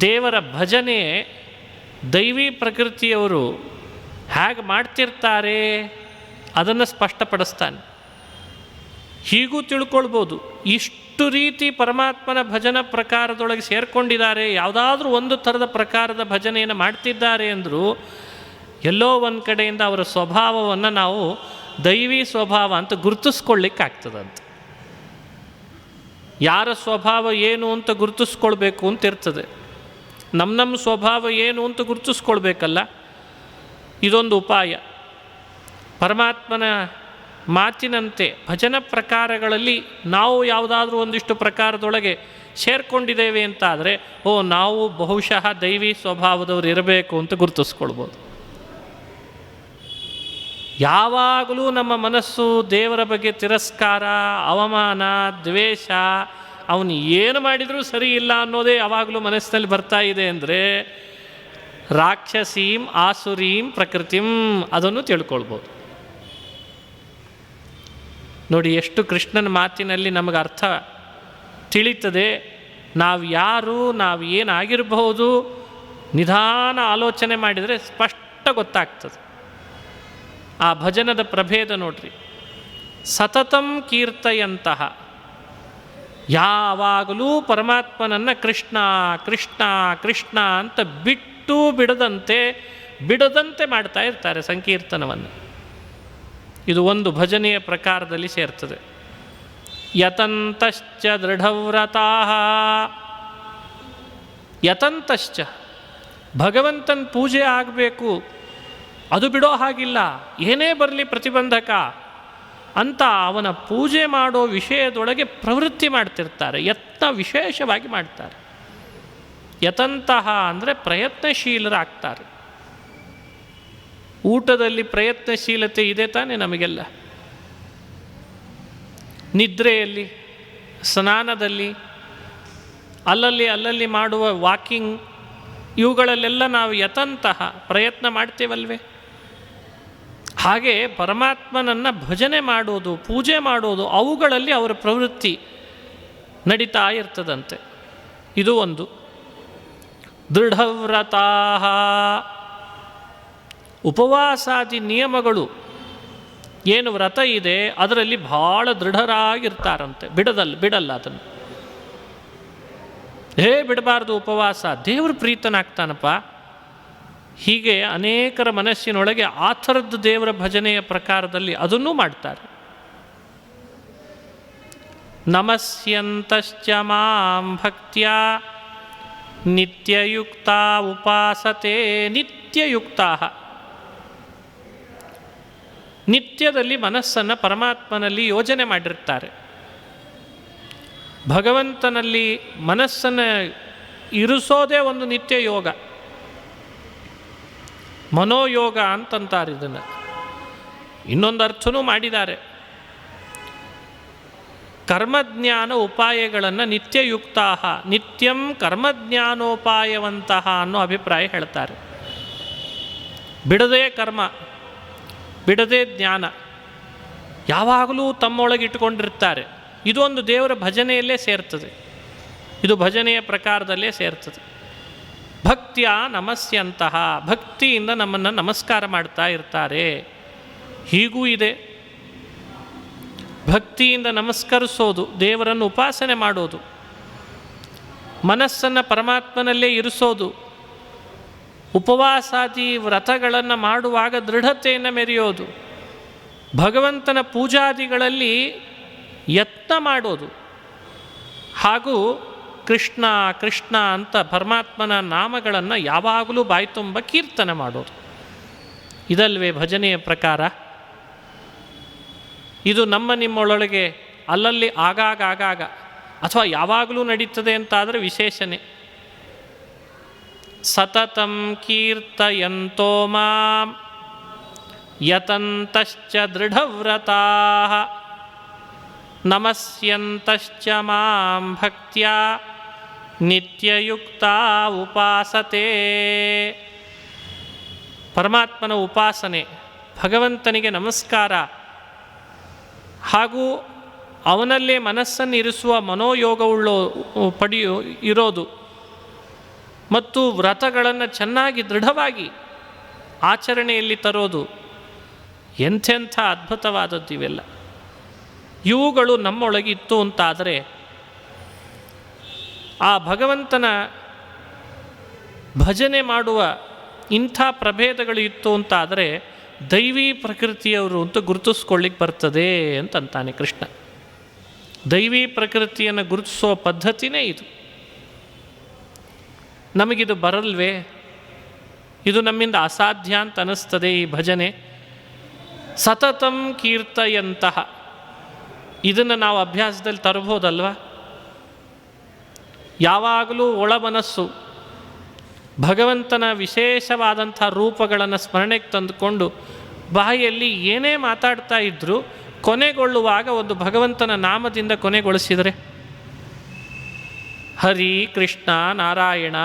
ದೇವರ ಭಜನೆ ದೈವಿ ಪ್ರಕೃತಿಯವರು ಹೇಗೆ ಮಾಡ್ತಿರ್ತಾರೆ ಅದನ್ನು ಸ್ಪಷ್ಟಪಡಿಸ್ತಾನೆ. ಹೀಗೂ ತಿಳ್ಕೊಳ್ಬೋದು, ಇಷ್ಟು ರೀತಿ ಪರಮಾತ್ಮನ ಭಜನಾ ಪ್ರಕಾರದೊಳಗೆ ಸೇರಿಕೊಂಡಿದ್ದಾರೆ, ಯಾವುದಾದ್ರೂ ಒಂದು ಥರದ ಪ್ರಕಾರದ ಭಜನೆಯನ್ನು ಮಾಡ್ತಿದ್ದಾರೆ ಅಂದರೂ ಎಲ್ಲೋ ಒಂದು ಕಡೆಯಿಂದ ಅವರ ಸ್ವಭಾವವನ್ನು ನಾವು ದೈವಿ ಸ್ವಭಾವ ಅಂತ ಗುರುತಿಸ್ಕೊಳ್ಳಿಕ್ಕಾಗ್ತದಂತೆ. ಯಾರ ಸ್ವಭಾವ ಏನು ಅಂತ ಗುರುತಿಸ್ಕೊಳ್ಬೇಕು ಅಂತ ಇರ್ತದೆ. ನಮ್ಮ ಸ್ವಭಾವ ಏನು ಅಂತ ಗುರುತಿಸ್ಕೊಳ್ಬೇಕಲ್ಲ. ಇದೊಂದು ಉಪಾಯ. ಪರಮಾತ್ಮನ ಮಾತಿನಂತೆ ಭಜನ ಪ್ರಕಾರಗಳಲ್ಲಿ ನಾವು ಯಾವುದಾದ್ರೂ ಒಂದಿಷ್ಟು ಪ್ರಕಾರದೊಳಗೆ ಸೇರ್ಕೊಂಡಿದ್ದೇವೆ ಅಂತಾದರೆ ನಾವು ಬಹುಶಃ ದೈವಿ ಸ್ವಭಾವದವ್ರು ಇರಬೇಕು ಅಂತ ಗುರುತಿಸ್ಕೊಳ್ಬೋದು. ಯಾವಾಗಲೂ ನಮ್ಮ ಮನಸ್ಸು ದೇವರ ಬಗ್ಗೆ ತಿರಸ್ಕಾರ, ಅವಮಾನ, ದ್ವೇಷ, ಅವನು ಏನು ಮಾಡಿದರೂ ಸರಿ ಇಲ್ಲ ಅನ್ನೋದೇ ಯಾವಾಗಲೂ ಮನಸ್ಸಿನಲ್ಲಿ ಬರ್ತಾ ಇದೆ ಅಂದರೆ ರಾಕ್ಷಸೀಂ ಆಸುರೀಂ ಪ್ರಕೃತಿಂ ಅದನ್ನು ತಿಳ್ಕೊಳ್ಬೋದು. ನೋಡಿ ಎಷ್ಟು ಕೃಷ್ಣನ ಮಾತಿನಲ್ಲಿ ನಮಗೆ ಅರ್ಥ ತಿಳಿತದೆ. ನಾವು ಯಾರು, ನಾವು ಏನಾಗಿರಬಹುದು, ನಿಧಾನ ಆಲೋಚನೆ ಮಾಡಿದರೆ ಸ್ಪಷ್ಟ ಗೊತ್ತಾಗ್ತದೆ. ಆ ಭಜನದ ಪ್ರಭೇದ ನೋಡ್ರಿ. ಸತತಂ ಕೀರ್ತಯಂತಹ, ಯಾವಾಗಲೂ ಪರಮಾತ್ಮನನ್ನು ಕೃಷ್ಣ ಕೃಷ್ಣ ಕೃಷ್ಣ ಅಂತ ಬಿಟ್ಟು ಬಿಡದಂತೆ ಮಾಡ್ತಾ ಇರ್ತಾರೆ ಸಂಕೀರ್ತನವನ್ನು. ಇದು ಒಂದು ಭಜನೆಯ ಪ್ರಕಾರದಲ್ಲಿ ಸೇರ್ತದೆ. ಯತಂತಶ್ಚ ದೃಢವ್ರತಾಃ, ಯತಂತಶ್ಚ ಭಗವಂತನ ಪೂಜೆ ಆಗಬೇಕು, ಅದು ಬಿಡೋ ಹಾಗಿಲ್ಲ, ಏನೇ ಬರಲಿ ಪ್ರತಿಬಂಧಕ ಅಂತ ಅವನ ಪೂಜೆ ಮಾಡೋ ವಿಷಯದೊಳಗೆ ಪ್ರವೃತ್ತಿ ಮಾಡ್ತಿರ್ತಾರೆ, ಯತ್ನ ವಿಶೇಷವಾಗಿ ಮಾಡ್ತಾರೆ. ಯತಂತಹ ಅಂದರೆ ಪ್ರಯತ್ನಶೀಲರಾಗ್ತಾರೆ. ಊಟದಲ್ಲಿ ಪ್ರಯತ್ನಶೀಲತೆ ಇದೆ ತಾನೇ ನಮಗೆಲ್ಲ. ನಿದ್ರೆಯಲ್ಲಿ, ಸ್ನಾನದಲ್ಲಿ, ಅಲ್ಲಲ್ಲಿ ಮಾಡುವ ವಾಕಿಂಗ್, ಇವುಗಳಲ್ಲೆಲ್ಲ ನಾವು ಯತಂತಹ ಪ್ರಯತ್ನ ಮಾಡ್ತೇವಲ್ವೇ. ಹಾಗೆ ಪರಮಾತ್ಮನನ್ನು ಭಜನೆ ಮಾಡೋದು, ಪೂಜೆ ಮಾಡೋದು, ಅವುಗಳಲ್ಲಿ ಅವರ ಪ್ರವೃತ್ತಿ ನಡೀತಾ ಇರ್ತದಂತೆ. ಇದು ಒಂದು. ದೃಢವ್ರತಾಃ, ಉಪವಾಸಾದಿ ನಿಯಮಗಳು ಏನು ವ್ರತ ಇದೆ ಅದರಲ್ಲಿ ಭಾಳ ದೃಢರಾಗಿರ್ತಾರಂತೆ. ಬಿಡಲ್ಲ ಅದನ್ನು. ಬಿಡಬಾರ್ದು ಉಪವಾಸ, ದೇವರು ಪ್ರೀತನಾಗ್ತಾನಪ್ಪ. ಹೀಗೆ ಅನೇಕರ ಮನಸ್ಸಿನೊಳಗೆ ಆ ಥರದ್ದು ದೇವರ ಭಜನೆಯ ಪ್ರಕಾರದಲ್ಲಿ ಅದನ್ನೂ ಮಾಡ್ತಾರೆ. ನಮಸ್ಯಂತಶ್ಚ ಮಾಂ ಭಕ್ತ್ಯ ನಿತ್ಯಯುಕ್ತ ಉಪಾಸತೆ. ನಿತ್ಯಯುಕ್ತ, ನಿತ್ಯದಲ್ಲಿ ಮನಸ್ಸನ್ನು ಪರಮಾತ್ಮನಲ್ಲಿ ಯೋಜನೆ ಮಾಡಿರ್ತಾರೆ. ಭಗವಂತನಲ್ಲಿ ಮನಸ್ಸನ್ನು ಇರಿಸೋದೇ ಒಂದು ನಿತ್ಯ ಯೋಗ. ಮನೋಯೋಗ ಅಂತಂತಾರೆ ಇದನ್ನು. ಇನ್ನೊಂದು ಅರ್ಥನೂ ಮಾಡಿದ್ದಾರೆ. ಕರ್ಮಜ್ಞಾನ ಉಪಾಯಗಳನ್ನು ನಿತ್ಯಯುಕ್ತಾ, ನಿತ್ಯಂ ಕರ್ಮಜ್ಞಾನೋಪಾಯವಂತಹ ಅನ್ನೋ ಅಭಿಪ್ರಾಯ ಹೇಳ್ತಾರೆ. ಬಿಡದೇ ಕರ್ಮ, ಬಿಡದೇ ಜ್ಞಾನ ಯಾವಾಗಲೂ ತಮ್ಮೊಳಗಿಟ್ಟುಕೊಂಡಿರ್ತಾರೆ. ಇದು ಒಂದು ದೇವರ ಭಜನೆಯಲ್ಲೇ ಸೇರ್ತದೆ. ಇದು ಭಜನೆಯ ಪ್ರಕಾರದಲ್ಲೇ ಸೇರ್ತದೆ. ಭಕ್ತಿಯ ನಮಸ್ಯಂತಹ, ಭಕ್ತಿಯಿಂದ ನಮ್ಮನ್ನು ನಮಸ್ಕಾರ ಮಾಡ್ತಾ ಇರ್ತಾರೆ. ಹೀಗೂ ಇದೆ. ಭಕ್ತಿಯಿಂದ ನಮಸ್ಕರಿಸೋದು, ದೇವರನ್ನು ಉಪಾಸನೆ ಮಾಡೋದು, ಮನಸ್ಸನ್ನು ಪರಮಾತ್ಮನಲ್ಲೇ ಇರಿಸೋದು, ಉಪವಾಸಾದಿ ವ್ರತಗಳನ್ನು ಮಾಡುವಾಗ ದೃಢತೆಯನ್ನು ಮೆರೆಯೋದು, ಭಗವಂತನ ಪೂಜಾದಿಗಳಲ್ಲಿ ಯತ್ನ ಮಾಡೋದು, ಹಾಗೂ ಕೃಷ್ಣ ಕೃಷ್ಣ ಅಂತ ಪರಮಾತ್ಮನ ನಾಮಗಳನ್ನು ಯಾವಾಗಲೂ ಬಾಯ್ತುಂಬ ಕೀರ್ತನೆ ಮಾಡೋದು. ಇದಲ್ವೇ ಭಜನೆಯ ಪ್ರಕಾರ. ಇದು ನಿಮ್ಮೊಳಗೆ ಅಲ್ಲಲ್ಲಿ ಆಗಾಗ ಅಥವಾ ಯಾವಾಗಲೂ ನಡೀತದೆ ಅಂತಾದರೆ ವಿಶೇಷಣೆ. ಸತತಂ ಕೀರ್ತಯಂತೋ ಮಾಂ ಯತಂತಶ್ಚ ದೃಢವ್ರತಾಃ ನಮಸ್ಯಂತಶ್ಚ ಮಾಂ ಭಕ್ತ್ಯ ನಿತ್ಯಯುಕ್ತ ಉಪಾಸತೆ. ಪರಮಾತ್ಮನ ಉಪಾಸನೆ, ಭಗವಂತನಿಗೆ ನಮಸ್ಕಾರ, ಹಾಗೂ ಅವನಲ್ಲೇ ಮನಸ್ಸನ್ನು ಇರಿಸುವ ಮನೋಯೋಗವುಳ್ಳೋ ಇರೋದು, ಮತ್ತು ವ್ರತಗಳನ್ನು ಚೆನ್ನಾಗಿ ದೃಢವಾಗಿ ಆಚರಣೆಯಲ್ಲಿ ತರೋದು, ಎಂಥೆಂಥ ಅದ್ಭುತವಾದದ್ದು ಇವೆಲ್ಲ. ಇವುಗಳು ನಮ್ಮೊಳಗಿತ್ತು ಅಂತಾದರೆ, ಆ ಭಗವಂತನ ಭಜನೆ ಮಾಡುವ ಇಂಥ ಪ್ರಭೇದಗಳು ಇತ್ತು ಅಂತಾದರೆ ದೈವೀ ಪ್ರಕೃತಿಯವರು ಅಂತ ಗುರುತಿಸ್ಕೊಳ್ಳಿಕ್ಕೆ ಬರ್ತದೆ ಅಂತಂತಾನೆ ಕೃಷ್ಣ. ದೈವೀ ಪ್ರಕೃತಿಯನ್ನು ಗುರುತಿಸೋ ಪದ್ಧತಿನೇ ಇದು. ನಮಗಿದು ಬರಲ್ವೇ? ಇದು ನಮ್ಮಿಂದ ಅಸಾಧ್ಯ ಅಂತ ಅನ್ನಿಸ್ತದೆ ಈ ಭಜನೆ. ಸತತಂ ಕೀರ್ತಯಂತಹ, ಇದನ್ನು ನಾವು ಅಭ್ಯಾಸದಲ್ಲಿ ತರಬಹುದಲ್ವ? ಯಾವಾಗಲೂ ಒಳಮನಸ್ಸು ಭಗವಂತನ ವಿಶೇಷವಾದಂಥ ರೂಪಗಳನ್ನು ಸ್ಮರಣೆಗೆ ತಂದುಕೊಂಡು ಬಾಯಲ್ಲಿ ಏನೇ ಮಾತಾಡ್ತಾ ಇದ್ದರೂ ಕೊನೆಗೊಳ್ಳುವಾಗ ಒಂದು ಭಗವಂತನ ನಾಮದಿಂದ ಕೊನೆಗೊಳಿಸಿದರೆ ಹರಿ, ಕೃಷ್ಣ, ನಾರಾಯಣ,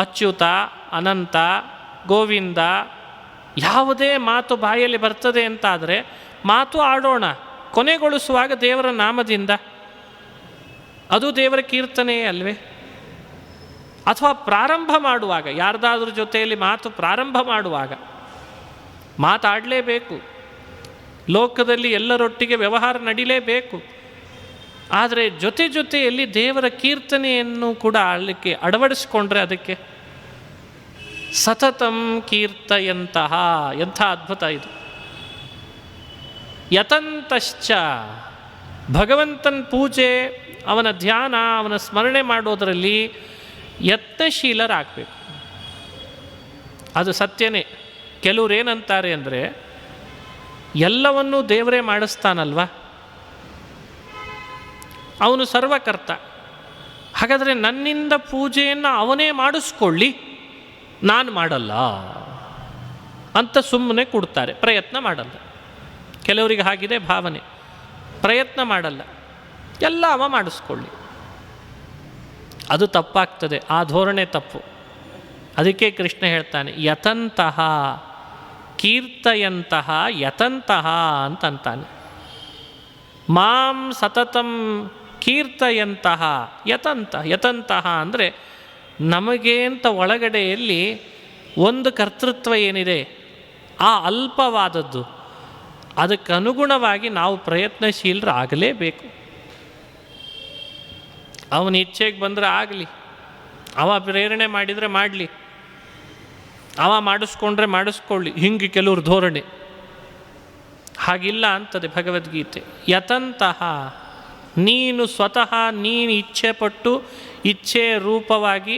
ಅಚ್ಯುತ, ಅನಂತ, ಗೋವಿಂದ, ಯಾವುದೇ ಮಾತು ಬಾಯಲ್ಲಿ ಬರ್ತದೆ ಅಂತಾದರೆ ಮಾತು ಆಡೋಣ, ಕೊನೆಗೊಳಿಸುವಾಗ ದೇವರ ನಾಮದಿಂದ. ಅದು ದೇವರ ಕೀರ್ತನೆಯೇ ಅಲ್ವೇ? ಅಥವಾ ಪ್ರಾರಂಭ ಮಾಡುವಾಗ, ಯಾರ್ದಾದ್ರೂ ಜೊತೆಯಲ್ಲಿ ಮಾತು ಪ್ರಾರಂಭ ಮಾಡುವಾಗ ಮಾತಾಡಲೇಬೇಕು. ಲೋಕದಲ್ಲಿ ಎಲ್ಲರೊಟ್ಟಿಗೆ ವ್ಯವಹಾರ ನಡೀಲೇಬೇಕು. ಆದರೆ ಜೊತೆಯಲ್ಲಿ ದೇವರ ಕೀರ್ತನೆಯನ್ನು ಕೂಡ ಅಲ್ಲಿಗೆ ಅಳವಡಿಸ್ಕೊಂಡ್ರೆ ಅದಕ್ಕೆ ಸತತಂ ಕೀರ್ತಯಂತಹ, ಎಂಥ ಅದ್ಭುತ ಇದು. ಯತಂತಶ್ಚ, ಭಗವಂತನ ಪೂಜೆ, ಅವನ ಧ್ಯಾನ, ಅವನ ಸ್ಮರಣೆ ಮಾಡೋದರಲ್ಲಿ ಯತ್ನಶೀಲರಾಗಬೇಕು. ಅದು ಸತ್ಯನೇ. ಕೆಲವ್ರು ಏನಂತಾರೆ ಅಂದರೆ, ಎಲ್ಲವನ್ನೂ ದೇವರೇ ಮಾಡಿಸ್ತಾನಲ್ವ, ಅವನು ಸರ್ವಕರ್ತ, ಹಾಗಾದರೆ ನನ್ನಿಂದ ಪೂಜೆಯನ್ನು ಅವನೇ ಮಾಡಿಸ್ಕೊಳ್ಳಿ, ನಾನು ಮಾಡಲ್ಲ ಅಂತ ಸುಮ್ಮನೆ ಕೊಡ್ತಾರೆ, ಪ್ರಯತ್ನ ಮಾಡಲ್ಲ. ಕೆಲವರಿಗೆ ಹಾಗಿದೆ ಭಾವನೆ, ಪ್ರಯತ್ನ ಮಾಡಲ್ಲ, ಎಲ್ಲ ಅವ ಮಾಡಿಸ್ಕೊಳ್ಳಿ. ಅದು ತಪ್ಪಾಗ್ತದೆ, ಆ ಧೋರಣೆ ತಪ್ಪು. ಅದಕ್ಕೆ ಕೃಷ್ಣ ಹೇಳ್ತಾನೆ ಯತಂತಹ ಕೀರ್ತಯಂತಹ ಯತಂತಹ ಅಂತಂತಾನೆ. ಮಾಂ ಸತತಂ ಕೀರ್ತಯಂತಹ ಯತಂತಹ ಅಂದರೆ ನಮಗೆ ಅಂತ ಒಳಗಡೆಯಲ್ಲಿ ಒಂದು ಕರ್ತೃತ್ವ ಏನಿದೆ ಆ ಅಲ್ಪವಾದದ್ದು, ಅದಕ್ಕನುಗುಣವಾಗಿ ನಾವು ಪ್ರಯತ್ನಶೀಲರಾಗಲೇಬೇಕು. ಅವನ ಇಚ್ಛೆಗೆ ಬಂದರೆ ಆಗಲಿ, ಅವ ಪ್ರೇರಣೆ ಮಾಡಿದರೆ ಮಾಡಲಿ, ಅವ ಮಾಡಿಸ್ಕೊಂಡ್ರೆ ಮಾಡಿಸ್ಕೊಳ್ಳಿ, ಹಿಂಗೆ ಕೆಲವ್ರ ಧೋರಣೆ. ಹಾಗಿಲ್ಲ ಅಂತದೆ ಭಗವದ್ಗೀತೆ. ಯತಂತಹ, ನೀನು ಸ್ವತಃ ನೀನು ಇಚ್ಛೆಪಟ್ಟು ಇಚ್ಛೆ ರೂಪವಾಗಿ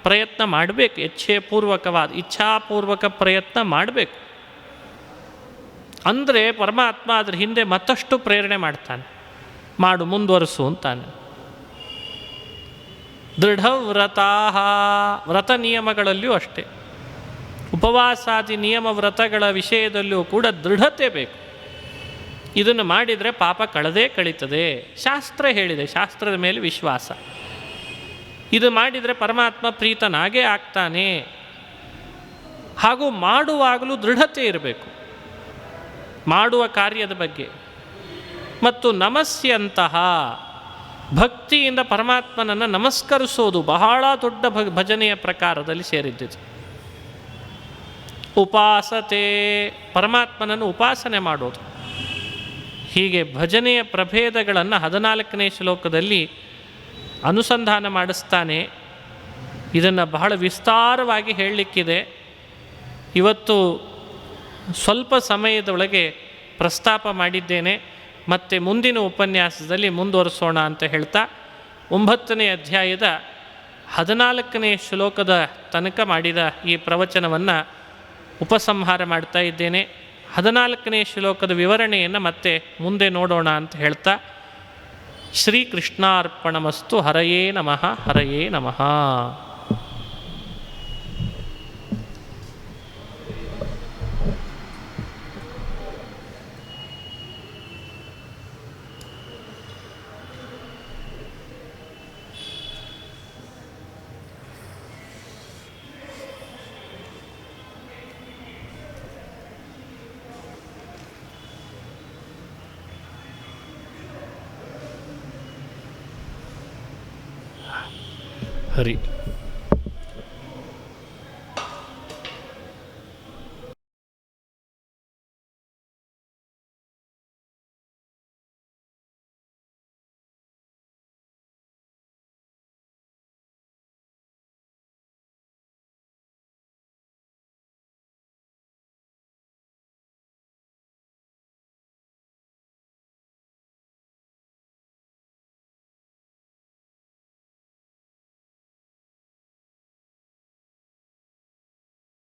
ಪ್ರಯತ್ನ ಮಾಡಬೇಕು. ಇಚ್ಛಾಪೂರ್ವಕ ಪ್ರಯತ್ನ ಮಾಡಬೇಕು. ಅಂದರೆ ಪರಮಾತ್ಮ ಅದ್ರ ಹಿಂದೆ ಮತ್ತಷ್ಟು ಪ್ರೇರಣೆ ಮಾಡ್ತಾನೆ, ಮಾಡು, ಮುಂದುವರಿಸು ಅಂತಾನೆ. ದೃಢವ್ರತಾ, ವ್ರತ ನಿಯಮಗಳಲ್ಲಿಯೂ ಅಷ್ಟೇ, ಉಪವಾಸಾದಿ ನಿಯಮ ವ್ರತಗಳ ವಿಷಯದಲ್ಲಿಯೂ ಕೂಡ ದೃಢತೆ ಬೇಕು. ಇದನ್ನು ಮಾಡಿದರೆ ಪಾಪ ಕಳೀತದೆ, ಶಾಸ್ತ್ರ ಹೇಳಿದೆ, ಶಾಸ್ತ್ರದ ಮೇಲೆ ವಿಶ್ವಾಸ. ಇದು ಮಾಡಿದರೆ ಪರಮಾತ್ಮ ಪ್ರೀತನಾಗೇ ಆಗ್ತಾನೆ. ಹಾಗೂ ಮಾಡುವಾಗಲೂ ದೃಢತೆ ಇರಬೇಕು ಮಾಡುವ ಕಾರ್ಯದ ಬಗ್ಗೆ. ಮತ್ತು ನಮಸ್ಯಂತಹ, ಭಕ್ತಿಯಿಂದ ಪರಮಾತ್ಮನನ್ನು ನಮಸ್ಕರಿಸೋದು ಬಹಳ ದೊಡ್ಡ ಭಜನೆಯ ಪ್ರಕಾರದಲ್ಲಿ ಸೇರಿದ್ದಿದೆ. ಉಪಾಸತೆ, ಪರಮಾತ್ಮನನ್ನು ಉಪಾಸನೆ ಮಾಡೋದು. ಹೀಗೆ ಭಜನೆಯ ಪ್ರಭೇದಗಳನ್ನು 14ನೇ ಶ್ಲೋಕದಲ್ಲಿ ಅನುಸಂಧಾನ ಮಾಡಿಸ್ತಾನೆ. ಇದನ್ನು ಬಹಳ ವಿಸ್ತಾರವಾಗಿ ಹೇಳಲಿಕ್ಕಿದೆ. ಇವತ್ತು ಸ್ವಲ್ಪ ಸಮಯದೊಳಗೆ ಪ್ರಸ್ತಾಪ ಮಾಡಿದ್ದೇನೆ, ಮತ್ತು ಮುಂದಿನ ಉಪನ್ಯಾಸದಲ್ಲಿ ಮುಂದುವರಿಸೋಣ ಅಂತ ಹೇಳ್ತಾ 9ನೇ ಅಧ್ಯಾಯದ 14ನೇ ಶ್ಲೋಕದ ತನಕ ಮಾಡಿದ ಈ ಪ್ರವಚನವನ್ನು ಉಪಸಂಹಾರ ಮಾಡ್ತಾ ಇದ್ದೇನೆ. 14ನೇ ಶ್ಲೋಕದ ವಿವರಣೆಯನ್ನು ಮತ್ತೆ ಮುಂದೆ ನೋಡೋಣ ಅಂತ ಹೇಳ್ತಾ, ಶ್ರೀಕೃಷ್ಣಾರ್ಪಣಮಸ್ತು. ಹರಯೇ ನಮಃ, ಹರಯೇ ನಮಃ. ಹರಿ.